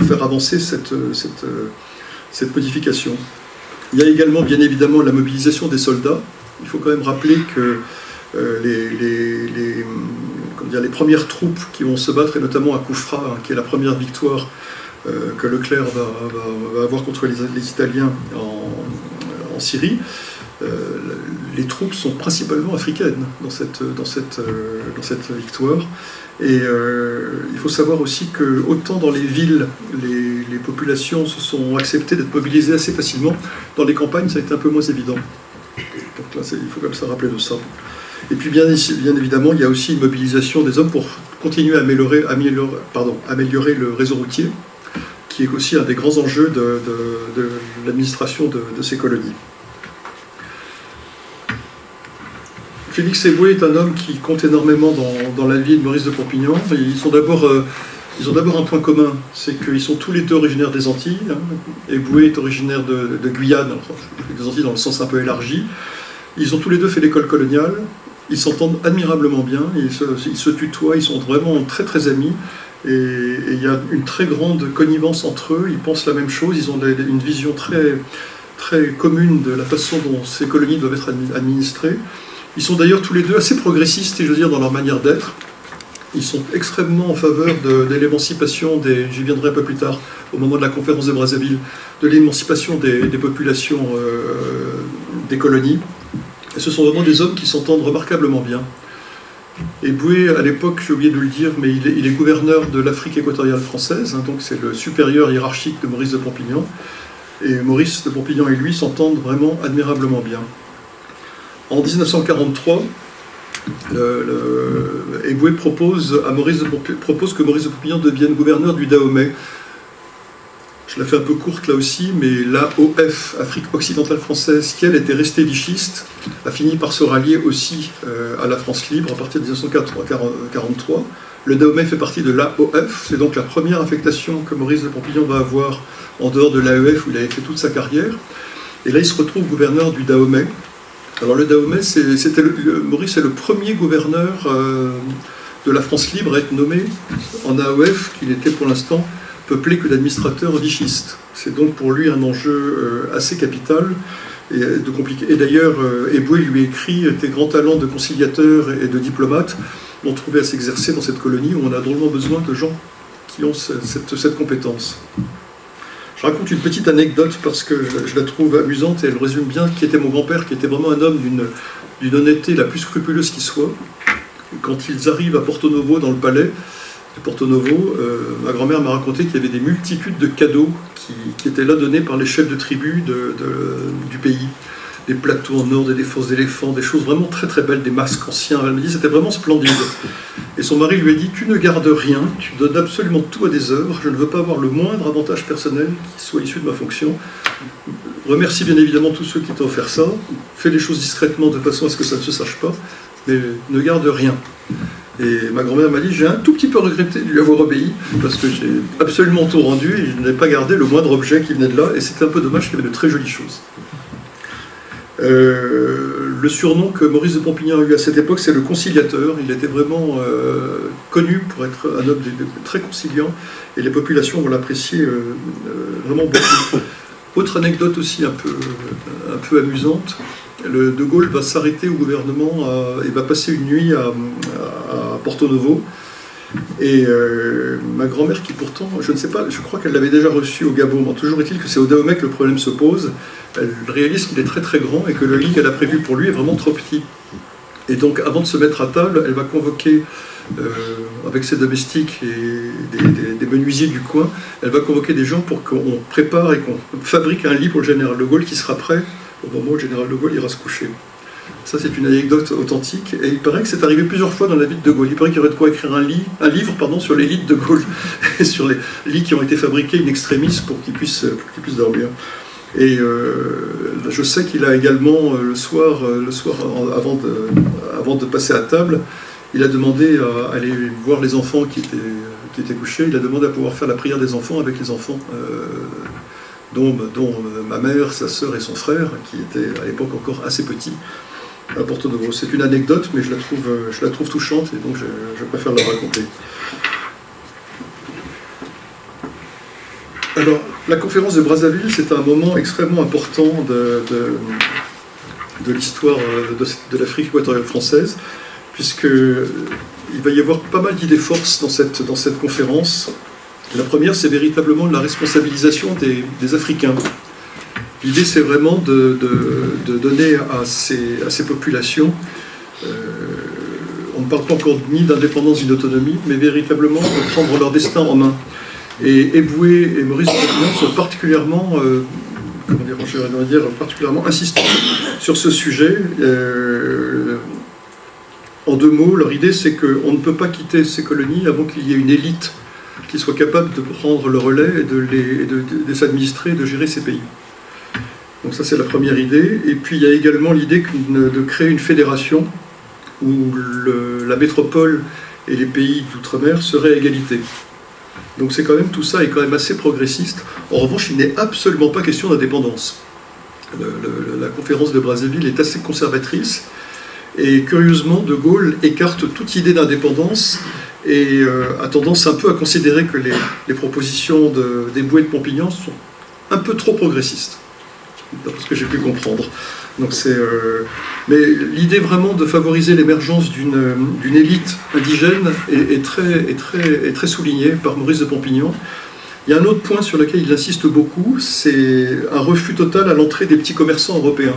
faire avancer cette modification. Il y a également, bien évidemment, la mobilisation des soldats. Il faut quand même rappeler que les premières troupes qui vont se battre, et notamment à Koufra, qui est la première victoire que Leclerc va avoir contre les Italiens en Syrie, les troupes sont principalement africaines dans cette victoire. Et il faut savoir aussi que autant dans les villes, les populations se sont acceptées d'être mobilisées assez facilement, dans les campagnes, ça a été un peu moins évident. Donc là, il faut comme ça rappeler de ça. Et puis bien évidemment, il y a aussi une mobilisation des hommes pour continuer à améliorer le réseau routier, qui est aussi un des grands enjeux de l'administration de ces colonies. Félix Eboué est un homme qui compte énormément dans la vie de Maurice de Pompignan. Ils ont d'abord un point commun, c'est qu'ils sont tous les deux originaires des Antilles. Eboué est originaire de Guyane, des Antilles dans le sens un peu élargi. Ils ont tous les deux fait l'école coloniale. Ils s'entendent admirablement bien, ils se tutoient, ils sont vraiment très très amis. Et il y a une très grande connivence entre eux, ils pensent la même chose, ils ont une vision très, très commune de la façon dont ces colonies doivent être administrées. Ils sont d'ailleurs tous les deux assez progressistes, je veux dire, dans leur manière d'être. Ils sont extrêmement en faveur de l'émancipation j'y viendrai un peu plus tard, au moment de la conférence de Brazzaville, de l'émancipation des populations des colonies. Et ce sont vraiment des hommes qui s'entendent remarquablement bien. Eboué, à l'époque, j'ai oublié de le dire, mais il est gouverneur de l'Afrique équatoriale française, donc c'est le supérieur hiérarchique de Maurice de Pompignan. Et Maurice de Pompignan et lui s'entendent vraiment admirablement bien. En 1943, Eboué propose que Maurice de Pompignan devienne gouverneur du Dahomey. Je la fais un peu courte là aussi, mais l'AOF, Afrique occidentale française, qui elle était restée vichiste, a fini par se rallier aussi à la France libre à partir de 1943. Le Dahomey fait partie de l'AOF, c'est donc la première affectation que Maurice de Pompignan va avoir en dehors de l'AEF où il avait fait toute sa carrière. Et là, il se retrouve gouverneur du Dahomey. Alors le Dahomey, Maurice est le premier gouverneur de la France libre à être nommé en AOF, qu'il était pour l'instant peuplé que d'administrateurs vichistes. C'est donc pour lui un enjeu assez capital et compliqué. Et d'ailleurs, Eboué lui écrit « Tes grands talents de conciliateur et de diplomate m'ont trouvé à s'exercer dans cette colonie où on a drôlement besoin de gens qui ont cette compétence. » Je raconte une petite anecdote parce que je la trouve amusante et elle résume bien qui était mon grand-père, qui était vraiment un homme d'une honnêteté la plus scrupuleuse qui soit. Quand ils arrivent à Porto Novo, dans le palais de Porto Novo, ma grand-mère m'a raconté qu'il y avait des multitudes de cadeaux qui étaient là donnés par les chefs de tribu du pays. Des plateaux en or, des fosses d'éléphants, des choses vraiment très très belles, des masques anciens. Elle me dit que c'était vraiment splendide. Et son mari lui a dit « Tu ne gardes rien, tu donnes absolument tout à des œuvres, je ne veux pas avoir le moindre avantage personnel qui soit issu de ma fonction. Remercie bien évidemment tous ceux qui t'ont offert ça, fais les choses discrètement de façon à ce que ça ne se sache pas, mais ne garde rien. » Et ma grand-mère m'a dit « J'ai un tout petit peu regretté de lui avoir obéi, parce que j'ai absolument tout rendu et je n'ai pas gardé le moindre objet qui venait de là, et c'était un peu dommage qu'il y avait de très jolies choses. » Le surnom que Maurice de Pompignan a eu à cette époque, c'est le conciliateur. Il était vraiment connu pour être un homme très conciliant, et les populations vont l'apprécier vraiment beaucoup. Autre anecdote aussi un peu amusante, De Gaulle va s'arrêter au gouvernement et va passer une nuit à Porto Novo. Et ma grand-mère, qui pourtant, je ne sais pas, je crois qu'elle l'avait déjà reçu au Gabon, mais toujours est-il que c'est au Dahomey que le problème se pose. Elle réalise qu'il est très très grand et que le lit qu'elle a prévu pour lui est vraiment trop petit. Et donc, avant de se mettre à table, elle va convoquer, avec ses domestiques et des menuisiers du coin, elle va convoquer des gens pour qu'on prépare et qu'on fabrique un lit pour le général de Gaulle qui sera prêt au moment où le général de Gaulle ira se coucher. Ça, c'est une anecdote authentique, et il paraît que c'est arrivé plusieurs fois dans la vie de Gaulle. Il paraît qu'il y aurait de quoi écrire un livre sur les lits de Gaulle, et sur les lits qui ont été fabriqués in extremis pour qu'ils puissent dormir. Et je sais qu'il a également, le soir avant de passer à table, il a demandé à aller voir les enfants qui étaient couchés. Il a demandé à pouvoir faire la prière des enfants avec les enfants, dont ma mère, sa sœur et son frère, qui étaient à l'époque encore assez petits, à Porto Novo. C'est une anecdote, mais je la trouve touchante, et donc je préfère la raconter. Alors, la conférence de Brazzaville, c'est un moment extrêmement important de l'histoire de l'Afrique équatoriale française, puisqu'il va y avoir pas mal d'idées forces dans cette conférence. La première, c'est véritablement la responsabilisation des Africains. L'idée, c'est vraiment de donner à ces populations, on ne parle pas encore ni d'indépendance ni d'autonomie, mais véritablement de prendre leur destin en main. Et Eboué et Maurice de Pompignan sont particulièrement, particulièrement insistants sur ce sujet. En deux mots, leur idée, c'est qu'on ne peut pas quitter ces colonies avant qu'il y ait une élite qui soit capable de prendre le relais et de s'administrer et de gérer ces pays. Donc ça, c'est la première idée. Et puis, il y a également l'idée de créer une fédération où la métropole et les pays d'outre-mer seraient à égalité. Donc c'est quand même, tout ça est quand même assez progressiste. En revanche, il n'est absolument pas question d'indépendance. La conférence de Brazzaville est assez conservatrice, et curieusement, De Gaulle écarte toute idée d'indépendance et a tendance un peu à considérer que les propositions d'Eboué et de Pompignan sont un peu trop progressistes, d'après ce que j'ai pu comprendre. Donc mais l'idée vraiment de favoriser l'émergence d'une élite indigène est très soulignée par Maurice de Pompignan. Il y a un autre point sur lequel il insiste beaucoup, c'est un refus total à l'entrée des petits commerçants européens.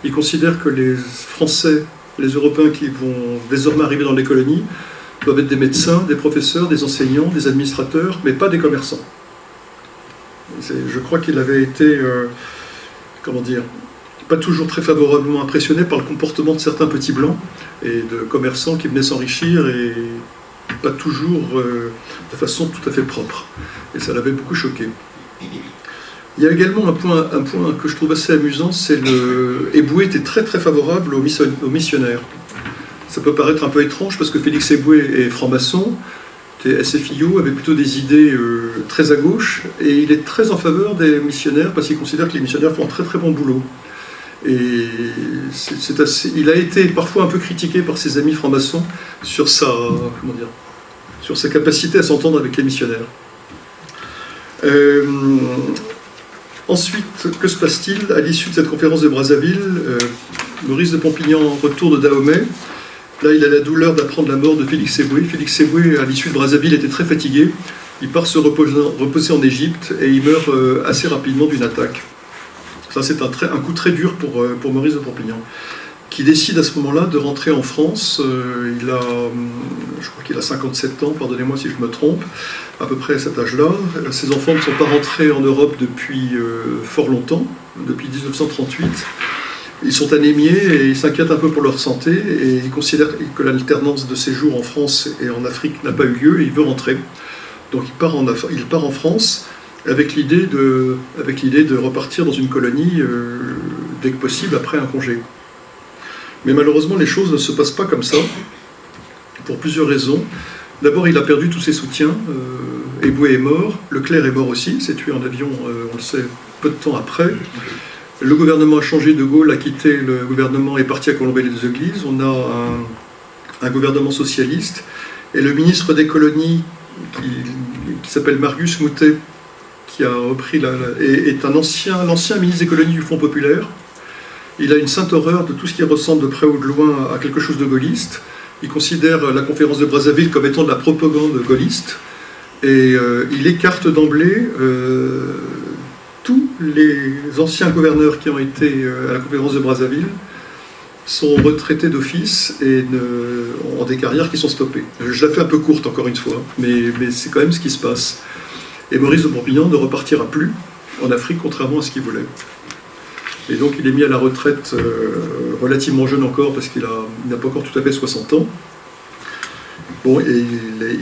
Il considère que les Français, les Européens qui vont désormais arriver dans les colonies, doivent être des médecins, des professeurs, des enseignants, des administrateurs, mais pas des commerçants. Je crois qu'il avait été, pas toujours très favorablement impressionné par le comportement de certains petits blancs et de commerçants qui venaient s'enrichir, et pas toujours de façon tout à fait propre. Et ça l'avait beaucoup choqué. Il y a également un point que je trouve assez amusant, c'est Eboué était très très favorable aux missionnaires. Ça peut paraître un peu étrange parce que Félix Eboué est franc-maçon, SFIO, avait plutôt des idées très à gauche, et il est très en faveur des missionnaires parce qu'il considère que les missionnaires font un très très bon boulot. Et il a été parfois un peu critiqué par ses amis francs-maçons sur sa capacité à s'entendre avec les missionnaires. Ensuite, que se passe-t-il à l'issue de cette conférence de Brazzaville? Maurice de Pompignan retourne de Dahomey. Là, il a la douleur d'apprendre la mort de Félix Eboué. Félix Eboué, à l'issue de Brazzaville, était très fatigué. Il part se reposer en Égypte et il meurt assez rapidement d'une attaque. Ça, c'est un coup très dur pour Maurice de Pompignan, qui décide à ce moment-là de rentrer en France. Je crois qu'il a 57 ans, pardonnez-moi si je me trompe, à peu près à cet âge-là. Ses enfants ne sont pas rentrés en Europe depuis fort longtemps, depuis 1938. Ils sont anémiés et ils s'inquiètent un peu pour leur santé et ils considèrent que l'alternance de séjour en France et en Afrique n'a pas eu lieu et il veut rentrer. Donc il part en France avec l'idée de repartir dans une colonie dès que possible après un congé. Mais malheureusement les choses ne se passent pas comme ça pour plusieurs raisons. D'abord il a perdu tous ses soutiens, Eboué est mort, Leclerc est mort aussi, il s'est tué en avion, on le sait, peu de temps après. Le gouvernement a changé, De Gaulle a quitté le gouvernement et est parti à Colombey-les-Églises. On a un gouvernement socialiste. Et le ministre des colonies, qui s'appelle Marius Moutet, qui a repris est l'ancien ministre des colonies du Front populaire. Il a une sainte horreur de tout ce qui ressemble de près ou de loin à quelque chose de gaulliste. Il considère la conférence de Brazzaville comme étant de la propagande gaulliste. Et il écarte d'emblée tous les anciens gouverneurs qui ont été à la conférence de Brazzaville sont retraités d'office et ont des carrières qui sont stoppées. Je la fais un peu courte encore une fois, mais c'est quand même ce qui se passe. Et Maurice de Bourguignon ne repartira plus en Afrique, contrairement à ce qu'il voulait. Et donc il est mis à la retraite relativement jeune encore, parce qu'il n'a pas encore tout à fait 60 ans. Bon, et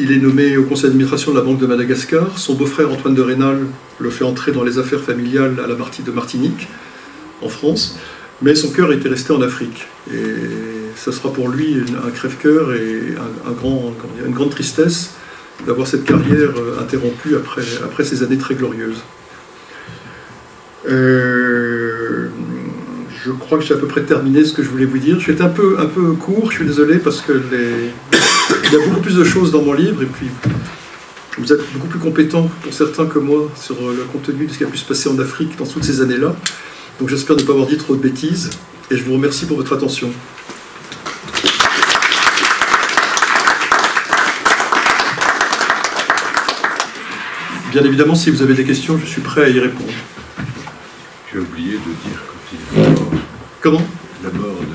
il est nommé au conseil d'administration de la Banque de Madagascar. Son beau-frère Antoine de Rênal le fait entrer dans les affaires familiales à la de Martinique, en France. Mais son cœur était resté en Afrique. Et ça sera pour lui un crève-cœur et une grande tristesse d'avoir cette carrière interrompue après ces années très glorieuses. Je crois que j'ai à peu près terminé ce que je voulais vous dire. Je suis un peu court, je suis désolé, parce que il y a beaucoup plus de choses dans mon livre, et puis vous êtes beaucoup plus compétents pour certains que moi sur le contenu de ce qui a pu se passer en Afrique dans toutes ces années-là. Donc j'espère ne pas avoir dit trop de bêtises, et je vous remercie pour votre attention. Bien évidemment, si vous avez des questions, je suis prêt à y répondre. Tu as oublié de dire quand il est mort. Comment? La mort de ton...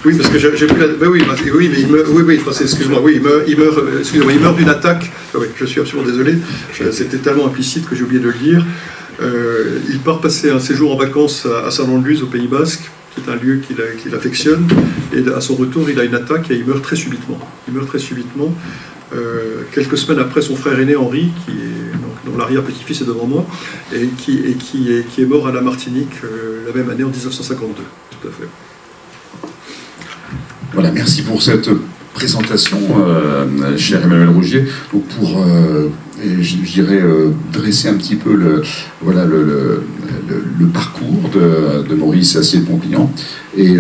Oui, parce que j'ai pris la... Ben oui, mais il meurt... Oui, excuse-moi, oui, il meurt d'une attaque. Ah oui, je suis absolument désolé. C'était tellement implicite que j'ai oublié de le dire. Il part passer un séjour en vacances à Saint-Lô-de-Luz, au Pays Basque, qui est un lieu qu'il affectionne. Et à son retour, il a une attaque et il meurt très subitement. Il meurt très subitement. Quelques semaines après, son frère aîné Henri, dont l'arrière-petit-fils est devant moi, et qui est mort à la Martinique la même année, en 1952. Tout à fait. Voilà, merci pour cette présentation, cher Emmanuel Rougier. Donc pour, je dirais, dresser un petit peu le parcours de Maurice Assier de Pompignan, et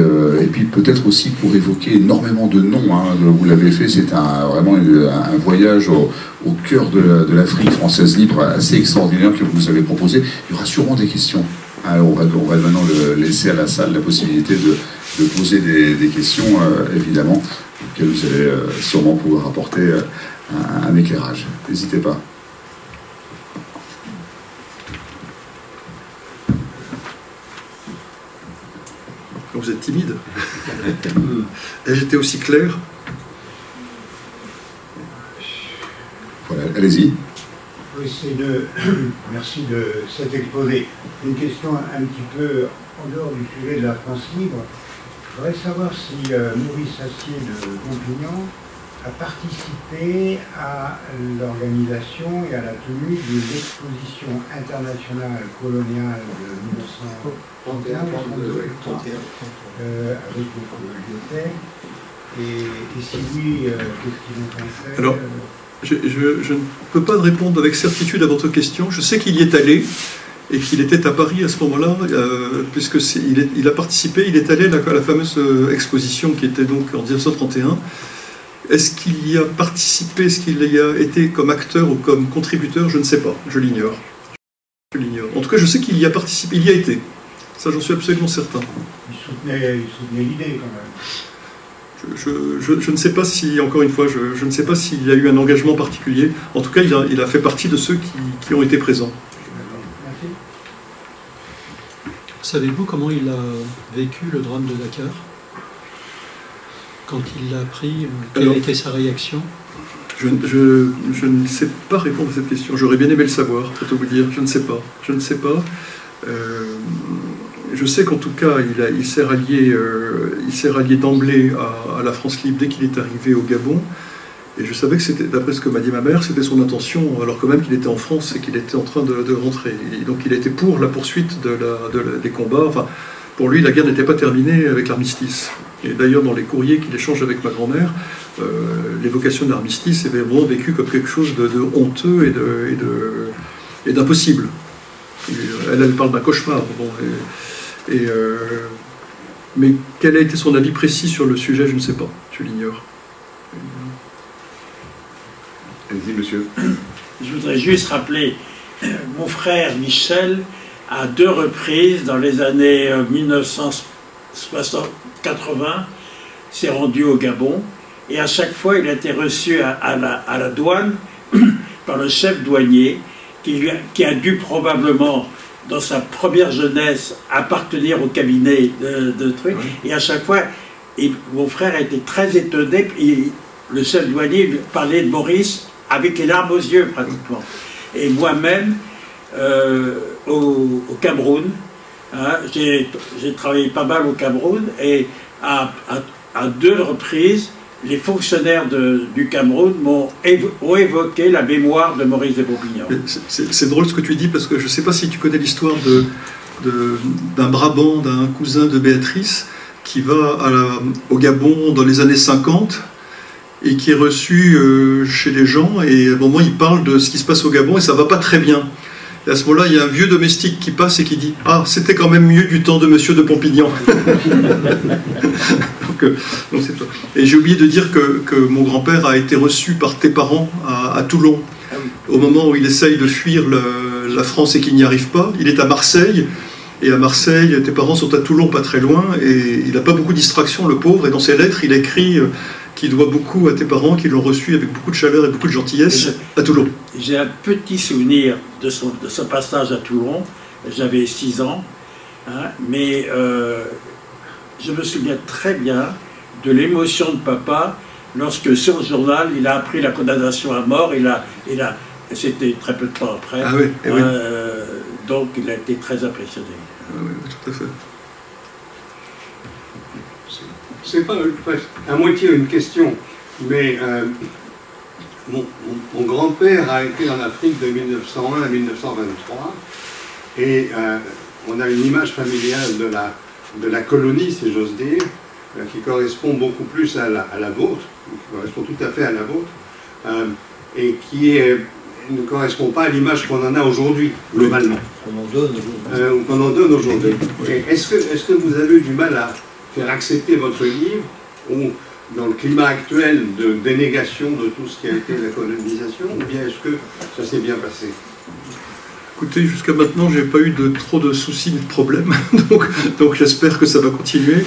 puis peut-être aussi pour évoquer énormément de noms. Hein, vous l'avez fait, c'est vraiment un voyage au cœur de l'Afrique française libre assez extraordinaire que vous nous avez proposé. Il y aura sûrement des questions. Alors on va maintenant laisser à la salle la possibilité de poser des questions, évidemment, auxquelles vous allez sûrement pouvoir apporter un éclairage. N'hésitez pas. Vous êtes timide. Et j'étais aussi clair. Voilà, allez-y. Oui, merci de cet exposé. Une question un petit peu en dehors du sujet de la France libre. Je voudrais savoir si Maurice Assier de Pompignan a participé à l'organisation et à la tenue de l'exposition internationale coloniale de 1931 avec le bibliothèque. Et si oui, qu'est-ce qu'ils ont fait? Alors, je ne peux pas répondre avec certitude à votre question. Je sais qu'il y est allé et qu'il était à Paris à ce moment-là, puisqu'il a participé, il est allé à la fameuse exposition qui était donc en 1931. Est-ce qu'il y a participé, est-ce qu'il y a été comme acteur ou comme contributeur? Je ne sais pas, je l'ignore. En tout cas, je sais qu'il y a participé, il y a été. Ça, j'en suis absolument certain. Il soutenait l'idée quand même. Je ne sais pas si, encore une fois, je ne sais pas s'il y a eu un engagement particulier. En tout cas, il a fait partie de ceux qui ont été présents. Merci. Savez-vous comment il a vécu le drame de Dakar? Quand il l'a appris, quelle a été sa réaction? Je ne sais pas répondre à cette question. J'aurais bien aimé le savoir, pour tout vous dire. Je ne sais pas. je sais qu'en tout cas, il s'est rallié d'emblée à la France libre dès qu'il est arrivé au Gabon. Et je savais que c'était, d'après ce que m'a dit ma mère, c'était son intention, alors quand même qu'il était en France et qu'il était en train de rentrer. Et donc il était pour la poursuite des combats. Enfin, pour lui, la guerre n'était pas terminée avec l'armistice. Et d'ailleurs, dans les courriers qu'il échange avec ma grand-mère, l'évocation de l'armistice est vraiment vécue comme quelque chose de honteux et d'impossible. Elle parle d'un cauchemar. Bon, mais quel a été son avis précis sur le sujet, je ne sais pas. Je l'ignore. Allez-y, monsieur. Je voudrais juste rappeler, mon frère Michel, à 2 reprises, dans les années 1980, s'est rendu au Gabon, et à chaque fois, il a été reçu à la douane par le chef douanier, qui a dû probablement, dans sa première jeunesse, appartenir au cabinet de trucs, et à chaque fois, mon frère a été très étonné, et le chef douanier lui parlait de Maurice avec les larmes aux yeux, pratiquement. Et moi-même, au Cameroun, hein, j'ai travaillé pas mal au Cameroun, et à 2 reprises, les fonctionnaires du Cameroun ont évoqué la mémoire de Maurice de Bourguignon. C'est drôle ce que tu dis, parce que je ne sais pas si tu connais l'histoire d'un Brabant, d'un cousin de Béatrice, qui va au Gabon dans les années 50, et qui est reçu chez les gens, et à un moment il parle de ce qui se passe au Gabon, et ça ne va pas très bien. Et à ce moment-là, il y a un vieux domestique qui passe et qui dit « Ah, c'était quand même mieux du temps de Monsieur de Pompignan ». Donc c'est toi. Et j'ai oublié de dire que mon grand-père a été reçu par tes parents à Toulon. Au moment où il essaye de fuir la France et qu'il n'y arrive pas, il est à Marseille. Et à Marseille, tes parents sont à Toulon, pas très loin, et il n'a pas beaucoup de distraction, le pauvre. Et dans ses lettres, il écrit qu'il doit beaucoup à tes parents, qui l'ont reçu avec beaucoup de chaleur et beaucoup de gentillesse à Toulon. J'ai un petit souvenir de ce passage à Toulon. J'avais 6 ans, hein, mais je me souviens très bien de l'émotion de papa lorsque sur le journal, il a appris la condamnation à mort. C'était très peu de temps après. Ah oui, oui. Donc il a été très impressionné. Ah oui, tout à fait. C'est pas à moitié une question, mais mon grand-père a été en Afrique de 1901 à 1923, et on a une image familiale de la colonie, si j'ose dire, qui correspond beaucoup plus à la vôtre, qui correspond tout à fait à la vôtre, et qui ne correspond pas à l'image qu'on en a aujourd'hui, globalement. Qu'on en donne aujourd'hui. Qu'on en donne aujourd'hui. Est-ce que vous avez eu du mal à faire accepter votre livre, ou dans le climat actuel de dénégation de tout ce qui a été la colonisation, ou bien est-ce que ça s'est bien passé? Écoutez, jusqu'à maintenant, je n'ai pas eu trop de soucis ni de problèmes, donc j'espère que ça va continuer.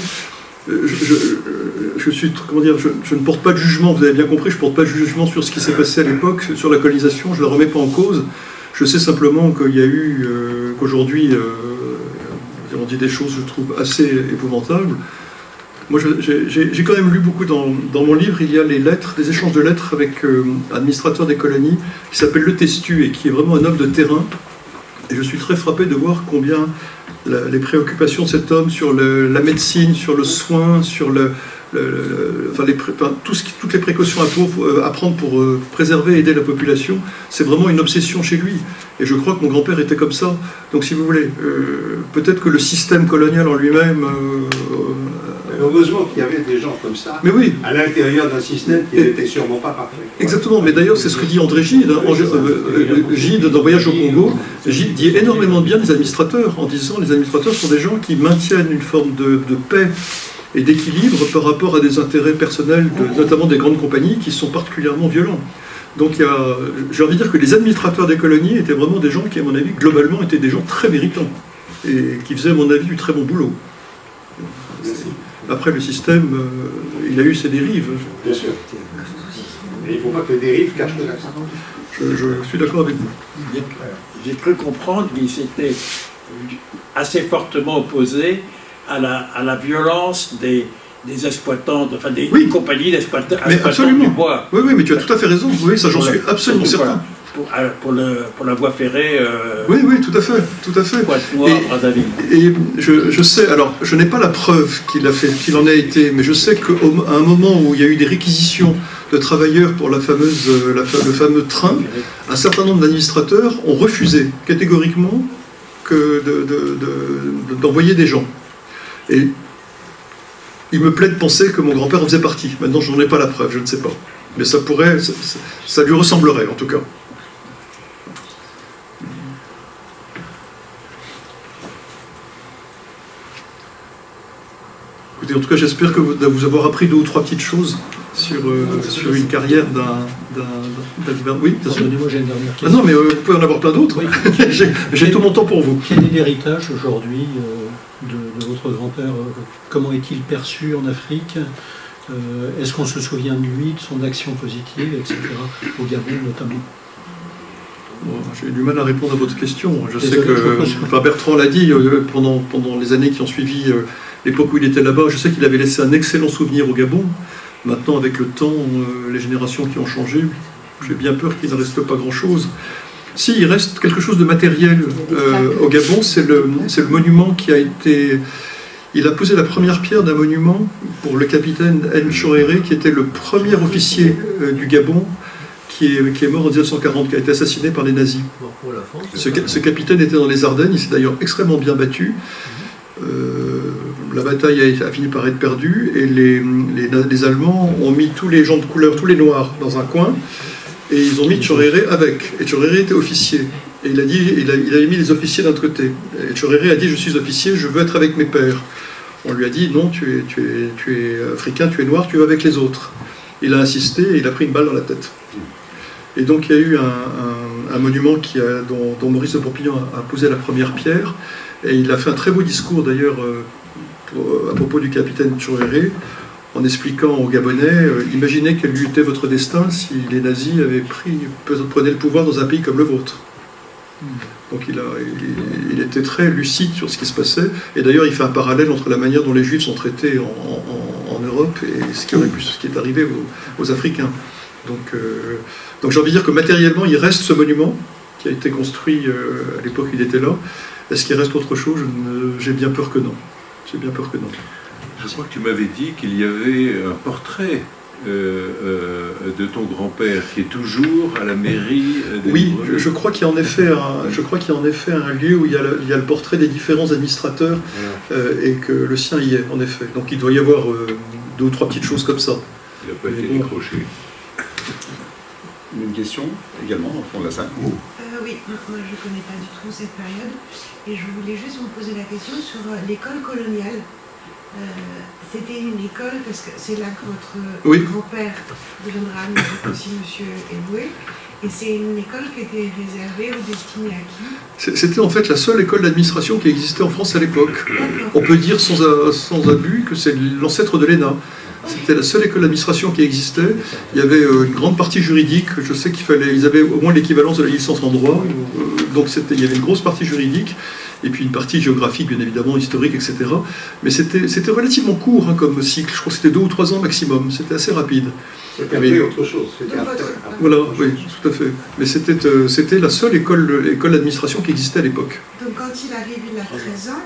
Je suis, comment dire, je ne porte pas de jugement, vous avez bien compris, je ne porte pas de jugement sur ce qui s'est passé à l'époque, sur la colonisation, je ne la remets pas en cause. Je sais simplement qu'il y a eu, qu'aujourd'hui, on dit des choses, je trouve, assez épouvantables. Moi, j'ai quand même lu beaucoup dans mon livre, il y a les lettres, des échanges de lettres avec un administrateur des colonies qui s'appelle Le Testu et qui est vraiment un homme de terrain. Et je suis très frappé de voir combien les préoccupations de cet homme sur la médecine, sur le soin, sur toutes les précautions à prendre pour préserver et aider la population, c'est vraiment une obsession chez lui. Et je crois que mon grand-père était comme ça. Donc si vous voulez, peut-être que le système colonial en lui-même... Heureusement qu'il y avait des gens comme ça, mais oui, à l'intérieur d'un système qui n'était sûrement pas parfait. Exactement, mais d'ailleurs c'est ce que dit André Gide. Gide, dans Voyage au Congo, Gide dit énormément de bien des administrateurs, en disant que les administrateurs sont des gens qui maintiennent une forme de paix et d'équilibre par rapport à des intérêts personnels, notamment des grandes compagnies, qui sont particulièrement violents. Donc j'ai envie de dire que les administrateurs des colonies étaient vraiment des gens qui, à mon avis, globalement, étaient des gens très méritants, et qui faisaient, à mon avis, du très bon boulot. Merci. Après, le système, il a eu ses dérives. Bien sûr. Et il ne faut pas que les dérives cachent le reste. Je suis d'accord avec vous. J'ai cru comprendre qu'il s'était assez fortement opposé à la violence des exploitants, enfin des compagnies d'exploitants du bois. Oui, mais tu as tout à fait raison. Oui, ça j'en suis absolument certain. pour la voie ferrée. Oui, oui, tout à fait, tout à fait. Brazzaville. Et je sais, alors je n'ai pas la preuve qu'il en a été, mais je sais qu'à un moment où il y a eu des réquisitions de travailleurs pour le fameux train, un certain nombre d'administrateurs ont refusé catégoriquement d'envoyer des gens. Et il me plaît de penser que mon grand-père en faisait partie. Maintenant, je n'en ai pas la preuve, je ne sais pas. Mais ça pourrait, ça lui ressemblerait en tout cas. Écoutez, en tout cas, j'espère que vous avoir appris 2 ou 3 petites choses sur une carrière d'un... Oui, bien sûr. Pardonnez-moi, j'ai une dernière question. Ah non, mais vous pouvez en avoir plein d'autres. Oui. J'ai tout mon temps pour vous. Quel est l'héritage aujourd'hui de votre grand-père? Comment est-il perçu en Afrique? Est-ce qu'on se souvient de lui, de son action positive, etc., au Gabon notamment? Bon, j'ai du mal à répondre à votre question. Je sais que Bertrand l'a dit pendant les années qui ont suivi l'époque où il était là-bas. Je sais qu'il avait laissé un excellent souvenir au Gabon. Maintenant, avec le temps, les générations qui ont changé, j'ai bien peur qu'il ne reste pas grand-chose. Si, il reste quelque chose de matériel au Gabon, c'est le monument qui a été... Il a posé la première pierre d'un monument pour le capitaine M. Choréré, qui était le premier officier du Gabon, qui est mort en 1940, qui a été assassiné par les nazis. Ce capitaine était dans les Ardennes, il s'est d'ailleurs extrêmement bien battu. La bataille a fini par être perdue, et les Allemands ont mis tous les gens de couleur, tous les Noirs, dans un coin, et ils ont mis Choréré avec. Et Choréré était officier. Et il avait mis les officiers d'un côté. Et Choréré a dit: je suis officier, je veux être avec mes pères. On lui a dit: non, tu es africain, tu es noir, tu vas avec les autres. Il a insisté et il a pris une balle dans la tête. Et donc il y a eu un monument dont Maurice de Pompignan a posé la première pierre. Et il a fait un très beau discours d'ailleurs à propos du capitaine Choréré, en expliquant aux Gabonais, imaginez quel eût été votre destin si les nazis prenaient le pouvoir dans un pays comme le vôtre. Donc il était très lucide sur ce qui se passait, et d'ailleurs il fait un parallèle entre la manière dont les Juifs sont traités en Europe et ce qui est arrivé aux Africains. Donc j'ai envie de dire que matériellement il reste ce monument qui a été construit à l'époque où il était là. Est-ce qu'il reste autre chose? J'ai bien peur que non. J'ai bien peur que non. Je crois que tu m'avais dit qu'il y avait un portrait de ton grand-père qui est toujours à la mairie. Oui, je crois qu'il y a en effet un lieu où il y a le portrait des différents administrateurs et que le sien y est en effet. Donc il doit y avoir 2 ou 3 petites choses comme ça. Il n'a pas été décroché. Une question également au fond de la salle. Oui, moi je ne connais pas du tout cette période et je voulais juste vous poser la question sur l'école coloniale. C'était une école, parce que c'est là que votre grand-père deviendra aussi monsieur Eboué, et c'est une école qui était réservée ou destinée à qui? C'était en fait la seule école d'administration qui existait en France à l'époque. On peut dire sans abus que c'est l'ancêtre de l'ENA. C'était la seule école d'administration qui existait. Il y avait une grande partie juridique. Je sais ils avaient au moins l'équivalence de la licence en droit. Donc il y avait une grosse partie juridique. Et puis une partie géographique, bien évidemment, historique, etc. Mais c'était relativement court comme cycle. Je crois que c'était 2 ou 3 ans maximum. C'était assez rapide. C'était autre chose. Voilà, oui, tout à fait. Mais c'était la seule école d'administration qui existait à l'époque. Donc quand il arrive, il a 13 ans.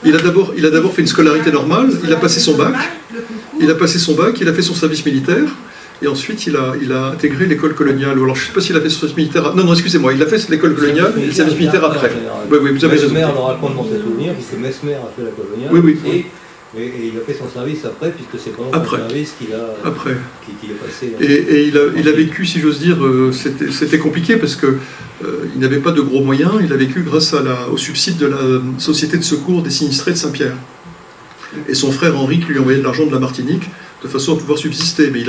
Il a d'abord fait une scolarité normale. Il a passé son bac. Il a fait son service militaire. Et ensuite, il a intégré l'école coloniale. Alors, je ne sais pas s'il a fait son service militaire... Non, excusez-moi, il a fait l'école coloniale et le service militaire après. Oui, vous avez raison. Mesmer le raconte dans ses souvenirs, puisque Mesmer a fait la coloniale. Oui. Et il a fait son service après, puisque c'est pendant son service qu'il est passé. Et il a vécu, si j'ose dire, c'était compliqué parce qu'il n'avait pas de gros moyens. Il a vécu grâce au subside de la Société de secours des sinistrés de Saint-Pierre. Et son frère Henri qui lui envoyait de l'argent de la Martinique, de façon à pouvoir subsister, mais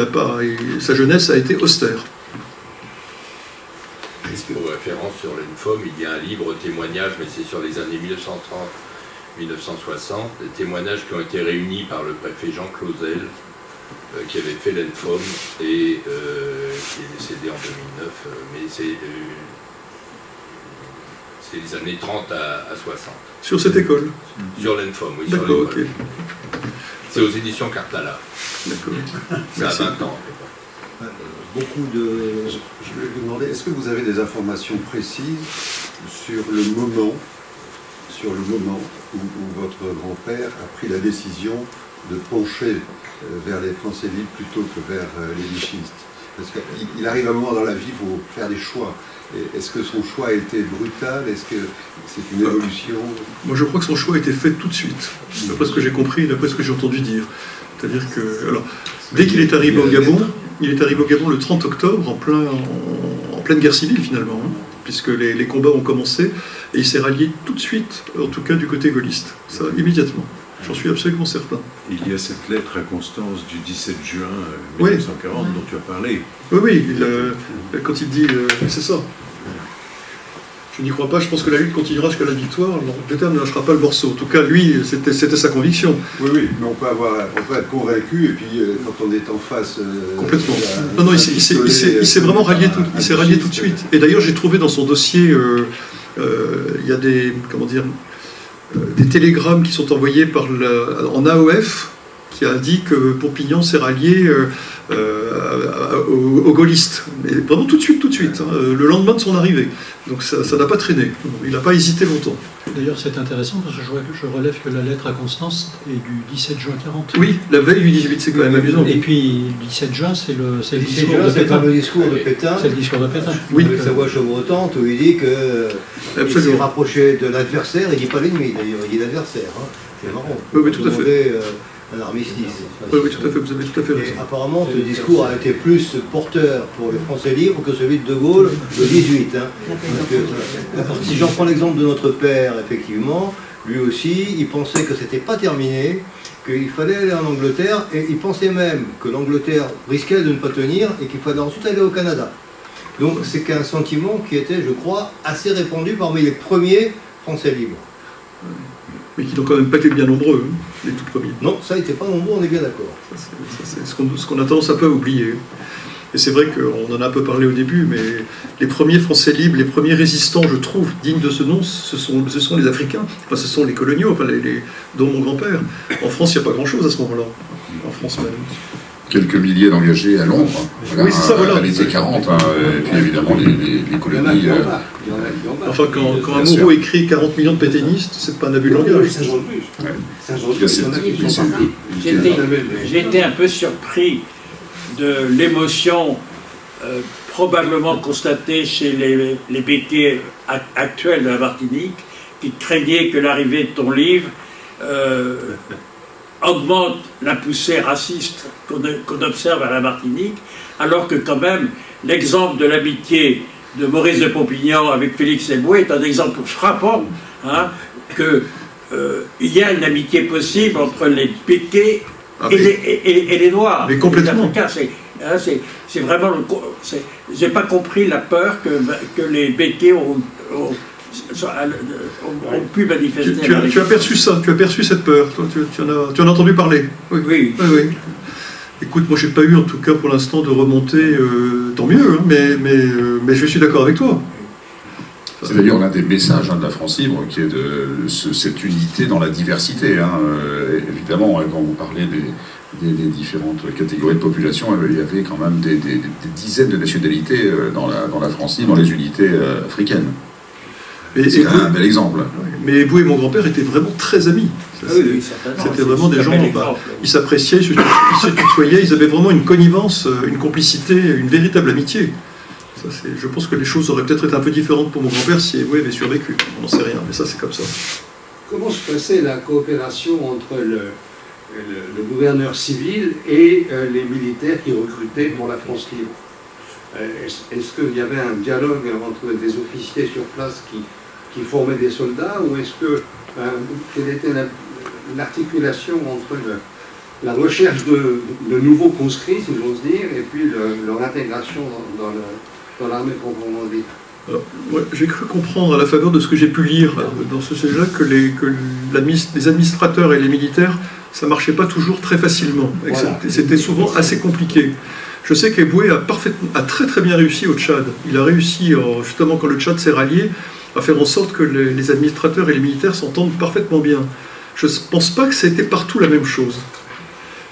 sa jeunesse a été austère. Pour référence sur l'UNFOM, il y a un livre témoignage, mais c'est sur les années 1930-1960, des témoignages qui ont été réunis par le préfet Jean Clausel, qui avait fait l'UNFOM et qui est décédé en 2009, mais c'est les années 30 à 60. Sur cette école? Sur l'UNFOM, oui. D'accord, ok. C'est aux éditions Cartala. D'accord. Ça a 20 ans. beaucoup de... Je vais vous demander, est-ce que vous avez des informations précises sur le moment où votre grand-père a pris la décision de pencher vers les Français libres plutôt que vers les vichistes? Parce qu'il arrive un moment dans la vie où il faut faire des choix. Est-ce que son choix a été brutal? Est-ce que c'est une évolution? Moi, je crois que son choix a été fait tout de suite, d'après ce que j'ai compris, d'après ce que j'ai entendu dire. C'est-à-dire que, alors, dès qu'il est arrivé au Gabon, il est arrivé au Gabon le 30 octobre, en pleine guerre civile finalement, hein, puisque les combats ont commencé, et il s'est rallié tout de suite, en tout cas du côté gaulliste, ça, immédiatement. J'en suis absolument certain. Il y a cette lettre à Constance du 17 juin 1940 dont tu as parlé. Oui, quand il dit, c'est ça. Je n'y crois pas, je pense que la lutte continuera jusqu'à la victoire, l'Angleterre ne lâchera pas le morceau. En tout cas, lui, c'était sa conviction. Oui, mais on peut être convaincu, et puis quand on est en face... Complètement. Non, il s'est vraiment rallié tout de suite. Et d'ailleurs, j'ai trouvé dans son dossier, il y a des télégrammes qui sont envoyés en AOF, qui indiquent que Pompignan s'est rallié aux gaullistes. Mais vraiment tout de suite, hein, le lendemain de son arrivée. Donc ça n'a pas traîné. Il n'a pas hésité longtemps. D'ailleurs, c'est intéressant parce que je relève que la lettre à Constance est du 17 juin 40. Oui, la veille du 18, c'est quand même amusant. Et puis, le 17 juin, c'est le discours de Pétain. C'est le discours de Pétain. C'est le discours de Pétain. Oui. Avec sa voix chevrotante où il dit qu'il s'est rapproché de l'adversaire. Il ne dit pas l'ennemi, d'ailleurs, il dit l'adversaire. Hein. C'est marrant. Oui, tout à fait. Un armistice. Oui, tout à fait, vous avez tout à fait raison. Et apparemment, ce discours a été plus porteur pour les Français libres que celui de Gaulle le 18. Hein. Si j'en prends l'exemple de notre père, effectivement, lui aussi, il pensait que c'était pas terminé, qu'il fallait aller en Angleterre, et il pensait même que l'Angleterre risquait de ne pas tenir et qu'il fallait ensuite aller au Canada. Donc c'est qu'un sentiment qui était, je crois, assez répandu parmi les premiers Français libres. Mais qui n'ont quand même pas été bien nombreux, hein, les tout premiers. Non, ça n'était pas nombreux, on est bien d'accord. C'est ce qu'on a tendance un peu à oublier. Et c'est vrai qu'on en a un peu parlé au début, mais les premiers Français libres, les premiers résistants, je trouve, dignes de ce nom, ce sont les Africains, enfin ce sont les coloniaux, enfin, dont mon grand-père. En France, il n'y a pas grand-chose à ce moment-là, en France même. Quelques milliers d'engagés à Londres, oui, c'est ça, voilà. À l'été 40, hein, et puis évidemment les colonies... Enfin, quand un Moreau écrit 40 millions de pétainistes, c'est pas un abus de langage. J'ai été un peu surpris de l'émotion probablement constatée chez les béquets actuels de la Martinique, qui craignaient que l'arrivée de ton livre augmente la poussée raciste qu'on observe à la Martinique, alors que quand même l'exemple de l'amitié de Maurice de Pompignan avec Félix Éboué est un exemple frappant, hein, qu'il y a une amitié possible entre les béquets et les Noirs. Mais complètement. C'est vraiment... J'ai pas compris la peur que les béquets ont pu manifester. Tu as perçu ça, tu as perçu cette peur, toi, tu en as entendu parler. Oui. Écoute, moi j'ai pas eu en tout cas pour l'instant de remontée, tant mieux, hein, mais je suis d'accord avec toi. C'est d'ailleurs l'un des messages de la France libre qui est de cette unité dans la diversité. Hein. Évidemment, quand vous parlez des différentes catégories de population, il y avait quand même des dizaines de nationalités dans la France libre, dans les unités africaines. C'est un bel exemple. Mais Éboué et mon grand-père étaient vraiment très amis. C'était vraiment des gens, ils s'appréciaient, ils se tutoyaient, ils avaient vraiment une connivence, une complicité, une véritable amitié. Je pense que les choses auraient peut-être été un peu différentes pour mon grand-père si Éboué avait survécu. On n'en sait rien, mais ça c'est comme ça. Comment se passait la coopération entre le gouverneur civil et les militaires qui recrutaient pour la France libre? Est-ce qu'il y avait un dialogue entre des officiers sur place qui formaient des soldats, ou est-ce que quelle était l'articulation entre la recherche de nouveaux conscrits, si j'ose dire, et puis leur intégration dans l'armée proprement dite? J'ai cru comprendre à la faveur de ce que j'ai pu lire dans ce sujet-là que les administrateurs et les militaires, ça ne marchait pas toujours très facilement. Voilà. C'était souvent assez compliqué. Je sais qu'Éboué a très très bien réussi au Tchad. Il a réussi, justement quand le Tchad s'est rallié, à faire en sorte que les administrateurs et les militaires s'entendent parfaitement bien. Je ne pense pas que ça ait été partout la même chose.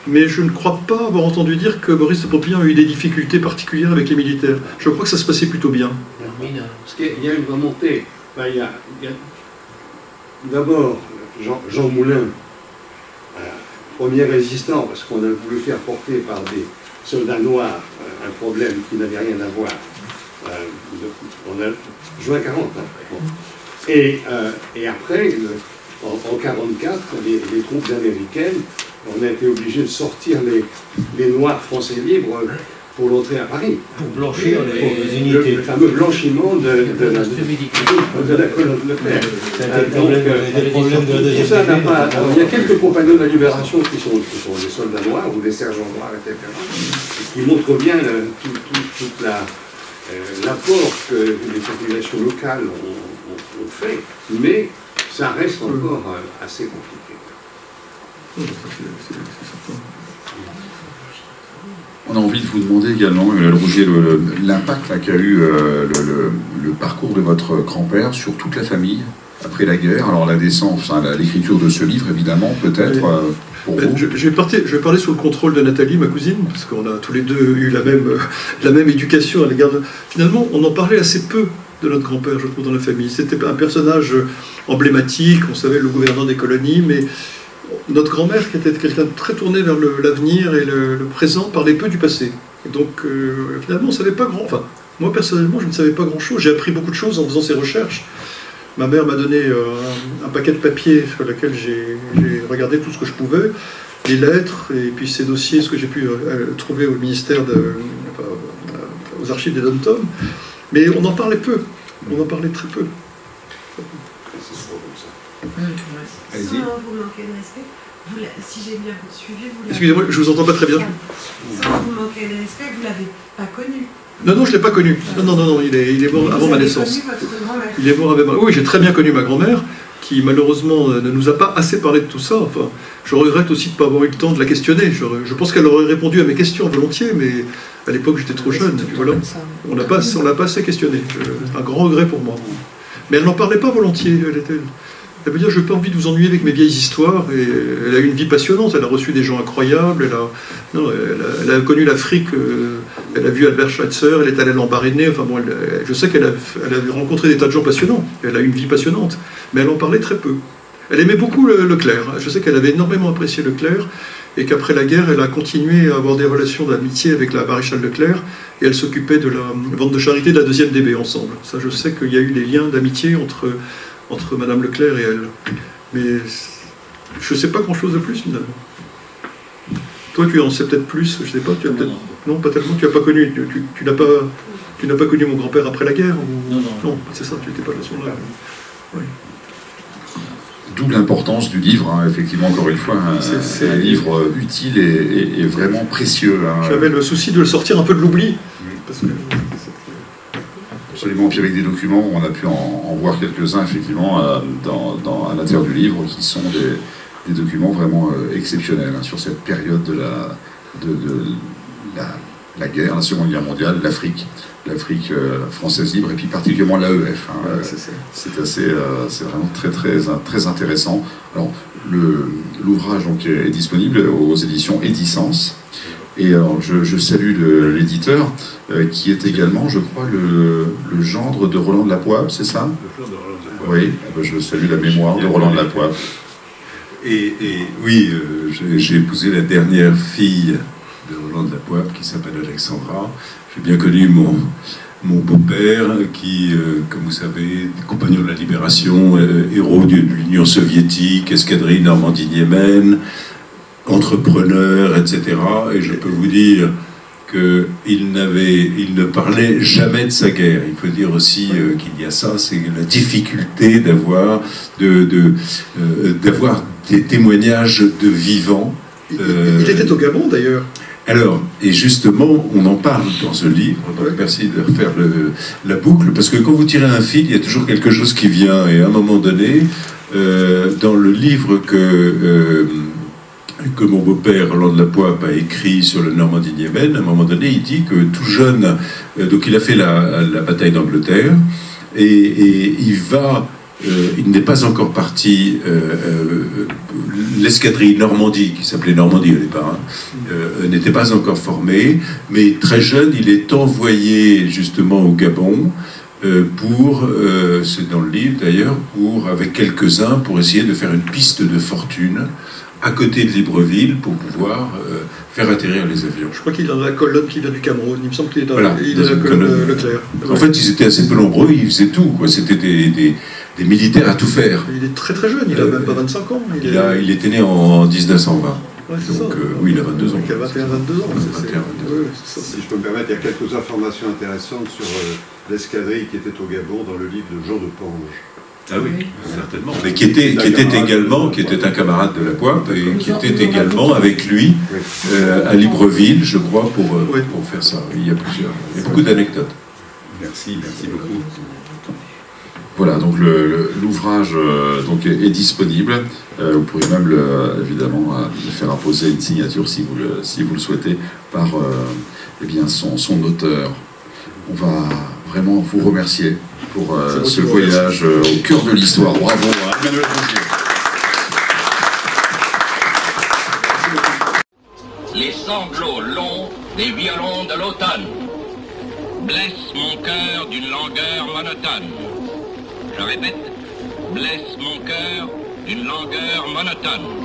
mais je ne crois pas avoir entendu dire que Boris de Pompidou a eu des difficultés particulières avec les militaires. Je crois que ça se passait plutôt bien. Parce qu'il y a une remontée. Enfin, il y a d'abord Jean Moulin, premier résistant, parce qu'on a voulu faire porter par des soldats noirs un problème qui n'avait rien à voir. On a juin 40. Hein. Et après, en 1944, les troupes américaines, on a été obligé de sortir les Noirs français libres pour l'entrée à Paris. Pour blanchir les unités. Le fameux blanchiment de la colonne de terre. Il y a quelques compagnons de la Libération qui sont des soldats noirs ou des sergents noirs, etc. qui montrent bien tout l'apport que les populations locales ont fait, mais ça reste encore assez compliqué. On a envie de vous demander également, Rougier, l'impact qu'a eu le parcours de votre grand-père sur toute la famille après la guerre. Alors la naissance, l'écriture de ce livre, évidemment, peut-être pour vous. Je vais parler sous le contrôle de Nathalie, ma cousine, parce qu'on a tous les deux eu la même éducation à l'égard de... Finalement, on en parlait assez peu de notre grand-père, je trouve, dans la famille. C'était un personnage emblématique, on savait le gouverneur des colonies, mais notre grand-mère, qui était quelqu'un de très tourné vers l'avenir et le présent, parlait peu du passé. Et donc, finalement, on ne savait pas grand... Enfin, moi, personnellement, je ne savais pas grand-chose. J'ai appris beaucoup de choses en faisant ces recherches. Ma mère m'a donné un paquet de papier sur lequel j'ai regardé tout ce que je pouvais, les lettres, et puis ces dossiers, ce que j'ai pu trouver au ministère, aux archives des Dom-Tom. Mais on en parlait peu. On en parlait très peu. Sans vous manquer de respect, si j'ai bien suivi, vous l'avez... Excusez-moi, je ne vous entends pas très bien. Sans vous manquer de respect, vous ne l'avez pas connu. Non, je ne l'ai pas connu. Non, il est mort avant ma naissance. Il est mort avec moi. Oui, j'ai très bien connu ma grand-mère, qui malheureusement ne nous a pas assez parlé de tout ça. Enfin, je regrette aussi de ne pas avoir eu le temps de la questionner. Je pense qu'elle aurait répondu à mes questions volontiers, mais à l'époque j'étais trop jeune. Voilà. On l'a pas assez questionné. Un grand regret pour moi. Mais elle n'en parlait pas volontiers. Elle veut dire, je n'ai pas envie de vous ennuyer avec mes vieilles histoires. Et elle a eu une vie passionnante, elle a reçu des gens incroyables, elle a connu l'Afrique, elle a vu Albert Schweitzer, elle est allée l'embarrainer. Enfin bon, je sais qu'elle a rencontré des tas de gens passionnants, elle a eu une vie passionnante, mais elle en parlait très peu. Elle aimait beaucoup Leclerc, je sais qu'elle avait énormément apprécié Leclerc, et qu'après la guerre, elle a continué à avoir des relations d'amitié avec la maréchale Leclerc, et elle s'occupait de la vente de charité de la 2e DB ensemble. Ça, je sais qu'il y a eu des liens d'amitié entre Madame Leclerc et elle. Mais je ne sais pas grand-chose de plus, finalement. Toi, tu en sais peut-être plus, je ne sais pas, tu as peut-être... Non, pas tellement, tu n'as pas connu, tu n'as pas connu mon grand-père après la guerre ou... Non, c'est ça, tu n'étais pas là sur là. Oui. D'où l'importance du livre, hein, effectivement, encore une fois, c'est un livre utile et vraiment précieux. Hein. J'avais le souci de le sortir un peu de l'oubli. Parce que... Absolument, puis avec des documents, on a pu en voir quelques-uns, effectivement, à l'intérieur du livre, qui sont des documents vraiment exceptionnels, hein, sur cette période de la guerre, la Seconde Guerre mondiale, l'Afrique française libre, et puis particulièrement l'AEF. Hein, c'est vraiment très intéressant. Alors, l'ouvrage est disponible aux éditions Edisens. Et alors, je salue l'éditeur, qui est également, je crois, le gendre de Roland de la Poivre, c'est ça? Le gendre de Roland de la Poivre. Oui, je salue la mémoire de Roland de la Poivre. Et oui, j'ai épousé la dernière fille de Roland de la Poivre, qui s'appelle Alexandra. J'ai bien connu mon beau-père, qui, comme vous savez, compagnon de la Libération, héros de l'Union soviétique, escadrille Normandie-Niemen, entrepreneur, etc. Et je peux vous dire qu'il ne parlait jamais de sa guerre. Il faut dire aussi qu'il y a ça, c'est la difficulté d'avoir des témoignages de vivants. Il était au Gabon, d'ailleurs. Alors, et justement, on en parle dans ce livre, donc merci de refaire la boucle, parce que quand vous tirez un fil, il y a toujours quelque chose qui vient, et à un moment donné, dans le livre que mon beau-père, Roland de la Poivre, a écrit sur le Normandie-Niemen, à un moment donné, il dit que tout jeune, donc il a fait la bataille d'Angleterre, et il va il n'est pas encore parti. L'escadrille Normandie, qui s'appelait Normandie au départ, n'était pas encore formée, mais très jeune, il est envoyé justement au Gabon pour, c'est dans le livre d'ailleurs, avec quelques-uns, pour essayer de faire une piste de fortune à côté de Libreville pour pouvoir faire atterrir les avions. Je crois qu'il est dans la colonne qui vient du Cameroun. Il me semble qu'il est dans la colonne Leclerc. En fait, ils étaient assez peu nombreux, ils faisaient tout, quoi. C'était des militaires à tout faire. Il est très très jeune, il a même pas 25 ans. Il était né en 1920. Ouais, donc, oui, il a 22 ans. Il a 21-22 ans. Si je peux me permettre, il y a quelques informations intéressantes sur l'escadrille qui était au Gabon dans le livre de Jean de Pange. Ah oui, certainement. Mais qui était un camarade de la Pointe et qui était également avec lui à Libreville, je crois, pour faire ça. Il y a beaucoup d'anecdotes. Merci beaucoup. Voilà, donc l'ouvrage est disponible. Vous pourrez même évidemment le faire apposer une signature si vous le souhaitez par son auteur. On va vraiment vous remercier pour ce voyage au cœur de l'histoire. Bravo à Emmanuel Rougier. Les sanglots longs des violons de l'automne blessent mon cœur d'une langueur monotone. Je répète, blesse mon cœur d'une langueur monotone.